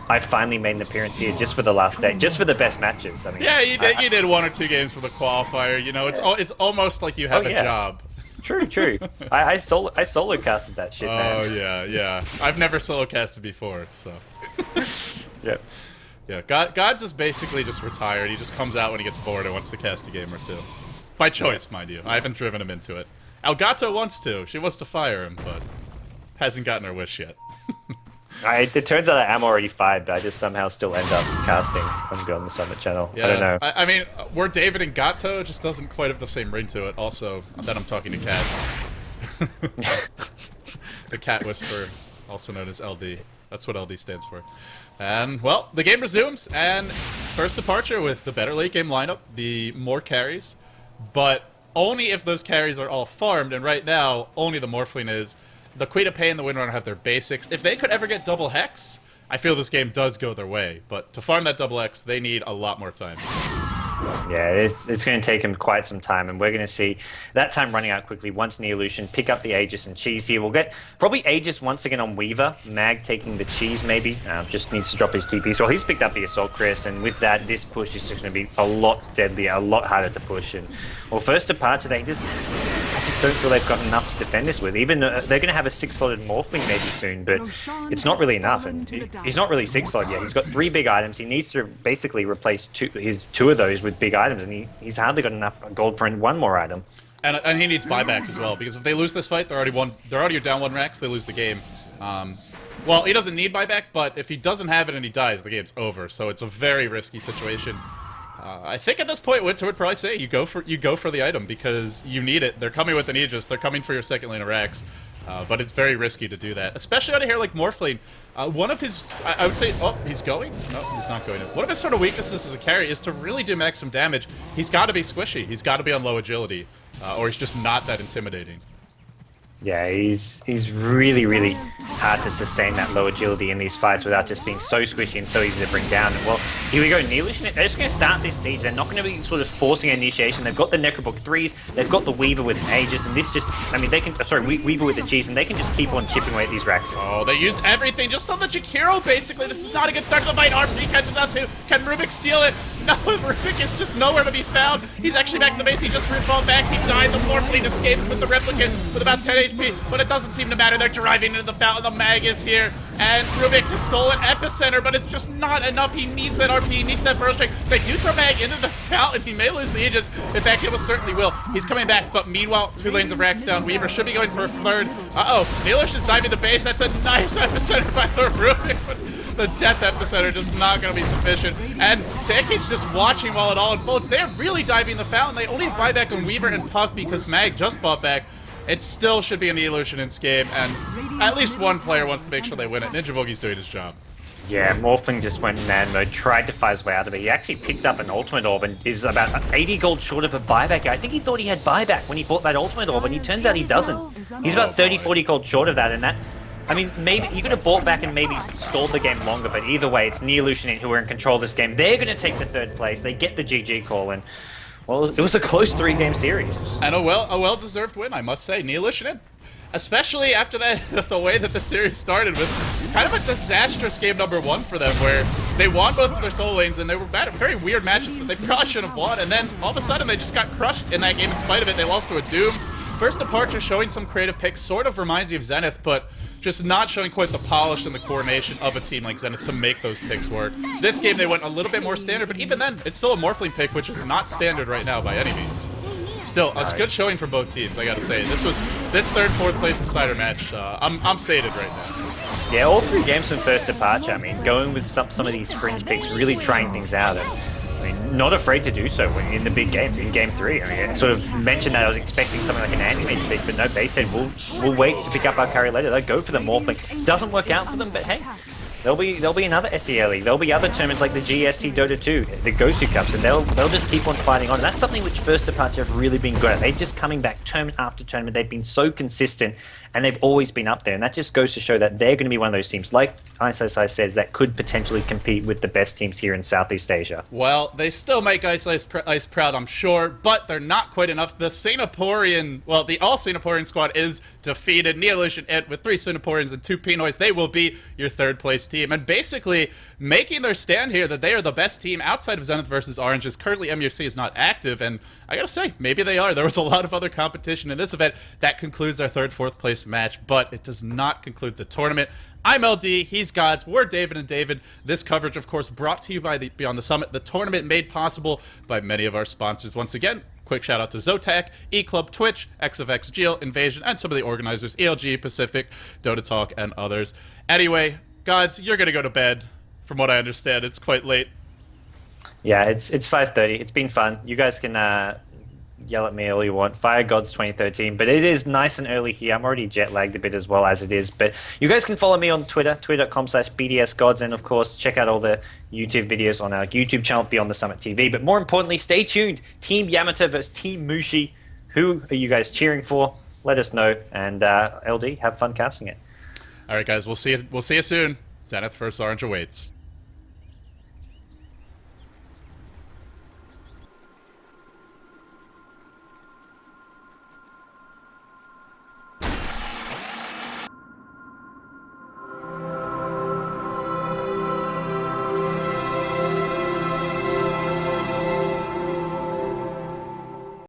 I finally made an appearance here just for the last day, just for the best matches. I mean, yeah, you did 1 or 2 games for the qualifier. You know, it's almost like you have a job. True. I solo casted that shit, man. Oh yeah. I've never solo casted before, so. Yep. Yeah, God just basically just retired. He just comes out when he gets bored and wants to cast a game or 2. By choice, mind you. I haven't driven him into it. Elgato wants to. She wants to fire him, but hasn't gotten her wish yet. It turns out I am already fired, but I just somehow still end up casting when we go on the Summit channel. Yeah, I don't know. I mean, we're David and Gato, just doesn't quite have the same ring to it. Also, that I'm talking to cats. The Cat Whisperer, also known as LD. That's what LD stands for. And, well, the game resumes, and first departure with the better late game lineup, the more carries, but only if those carries are all farmed, and right now, only the Morphling is. The Queen of Pain and the Windrunner have their basics. If they could ever get double Hex, I feel this game does go their way, but to farm that double X, they need a lot more time. Yeah, it's going to take him quite some time, and we're going to see that time running out quickly once Neolution pick up the Aegis and Cheese here. We'll get probably Aegis once again on Weaver. Mag taking the Cheese maybe, just needs to drop his TP. So he's picked up the Assault Crest, and with that, this push is just going to be a lot deadlier, a lot harder to push. And well, first departure, I just don't feel they've got enough to defend this with. Even they're going to have a 6-slotted Morphling maybe soon, but it's not really enough. And he's not really 6-slotted yet. He's got 3 big items. He needs to basically replace two of those with big items, and he's hardly got enough gold for 1 more item. And he needs buyback as well, because if they lose this fight, they're already down 1 Rex, they lose the game. Well, he doesn't need buyback, but if he doesn't have it and he dies, the game's over. So it's a very risky situation. I think at this point, Winter would probably say you go for the item because you need it. They're coming with an Aegis. They're coming for your second lane of Rex. But it's very risky to do that, especially out of here like Morphling. One of his, I would say, oh, he's going? No, he's not going. One of his sort of weaknesses as a carry is to really do maximum damage. He's got to be squishy. He's got to be on low agility, or he's just not that intimidating. Yeah, he's really, really hard to sustain that low agility in these fights without just being so squishy and so easy to bring down. And well, here we go, Neolution. They're just going to start this siege. They're not going to be sort of forcing initiation. They've got the Necrobook 3s, they've got the Weaver with an Aegis, and this just, I mean, they can, sorry, Weaver with the Cheese, and they can just keep on chipping away at these Raxes. Oh, they used everything just on the Jakiro, basically. This is not a good start to the fight. RP catches out too. Can Rubik steal it? No, Rubik is just nowhere to be found. He's actually back in the base. He just fall back. He dies. The Morphling escapes with the Replicant with about 10 HP, but it doesn't seem to matter. They're driving into the fountain. The Mag is here, and Rubik has stolen Epicenter, but it's just not enough. He needs that RP. He needs that burst strike. They do throw Mag into the fountain. He may lose the Aegis. In fact, it was certainly will. He's coming back, but meanwhile, 2 lanes of Rax down. Weaver should be going for a third. Uh-oh. Neelish is diving the base. That's a nice Epicenter by the Rubik, but the death Epicenter just not going to be sufficient. And Sandcage's just watching while it all unfolds. They're really diving the fountain. They only buy back on Weaver and Puck because Mag just bought back. It still should be an Evolution in this game, and at least one player wants to make sure they win it. Ninja Boogie's doing his job. Yeah, Morphling just went man mode, tried to fight his way out of it. He actually picked up an Ultimate Orb and is about 80 gold short of a buyback. I think he thought he had buyback when he bought that Ultimate Orb, and he turns out he doesn't. He's about 30, 40 gold short of that, and that, I mean, maybe he could have bought back and maybe stalled the game longer, but either way, it's Neolution who are in control of this game. They're going to take the 3rd place. They get the GG call, and well, it was a close 3-game series. And a well-deserved win, I must say. Neolution, especially after that, the way that the series started with kind of a disastrous game number 1 for them, where they won both of their solo lanes, and they were very weird matchups that they probably should have won, and then all of a sudden they just got crushed in that game in spite of it. They lost to a Doom. First departure showing some creative picks, sort of reminds you of Zenith, but just not showing quite the polish and the coordination of a team like Zenith to make those picks work. This game they went a little bit more standard, but even then, it's still a Morphling pick, which is not standard right now by any means. Still, a good showing from both teams, I gotta say. This 3rd, 4th place decider match, I'm sated right now. Yeah, all 3 games from first departure. I mean, going with some of these fringe picks, really trying things out. And, I mean, not afraid to do so in the big games, in Game 3. I mean, I sort of mentioned that I was expecting something like an anti-mage pick, but no, they said, we'll wait to pick up our carry later. They'll go for the Morphling. Doesn't work out for them, but hey, there'll be another SELE. There'll be other tournaments like the GST Dota 2, the Gosu Cups, and they'll just keep on fighting on. And that's something which First Departure have really been good at. They're just coming back tournament after tournament. They've been so consistent, and they've always been up there. And that just goes to show that they're going to be one of those teams, like IceIce says, that could potentially compete with the best teams here in Southeast Asia. Well, they still make IceIce proud, I'm sure, but they're not quite enough. The Singaporean, well, the all-Singaporean squad is defeated. Neolution with 3 Singaporeans and 2 Pinoys. They will be your 3rd place team, and basically making their stand here that they are the best team outside of Zenith versus Orange, as currently MUC is not active, and I gotta say, maybe they are. There was a lot of other competition in this event. That concludes our 3rd, 4th place match, but it does not conclude the tournament. I'm LD, he's Gods, we're David and David. This coverage, of course, brought to you by the Beyond the Summit, the tournament made possible by many of our sponsors. Once again, quick shout out to Zotac, eClub, Twitch, XFX, Geo, Invasion, and some of the organizers, ELG, Pacific, Dota Talk, and others. Anyway, Gods, you're gonna go to bed. From what I understand, it's quite late. Yeah, it's 5:30. It's been fun. You guys can yell at me all you want. Fire Gods 2013, but it is nice and early here. I'm already jet lagged a bit as well as it is, but you guys can follow me on Twitter, twitter.com/BDSGods, and of course check out all the YouTube videos on our YouTube channel Beyond the Summit TV. But more importantly, stay tuned. Team Yamata versus Team Mushi. Who are you guys cheering for? Let us know, and LD, have fun casting it. All right, guys, we'll see you soon. Zenith vs. Orange awaits.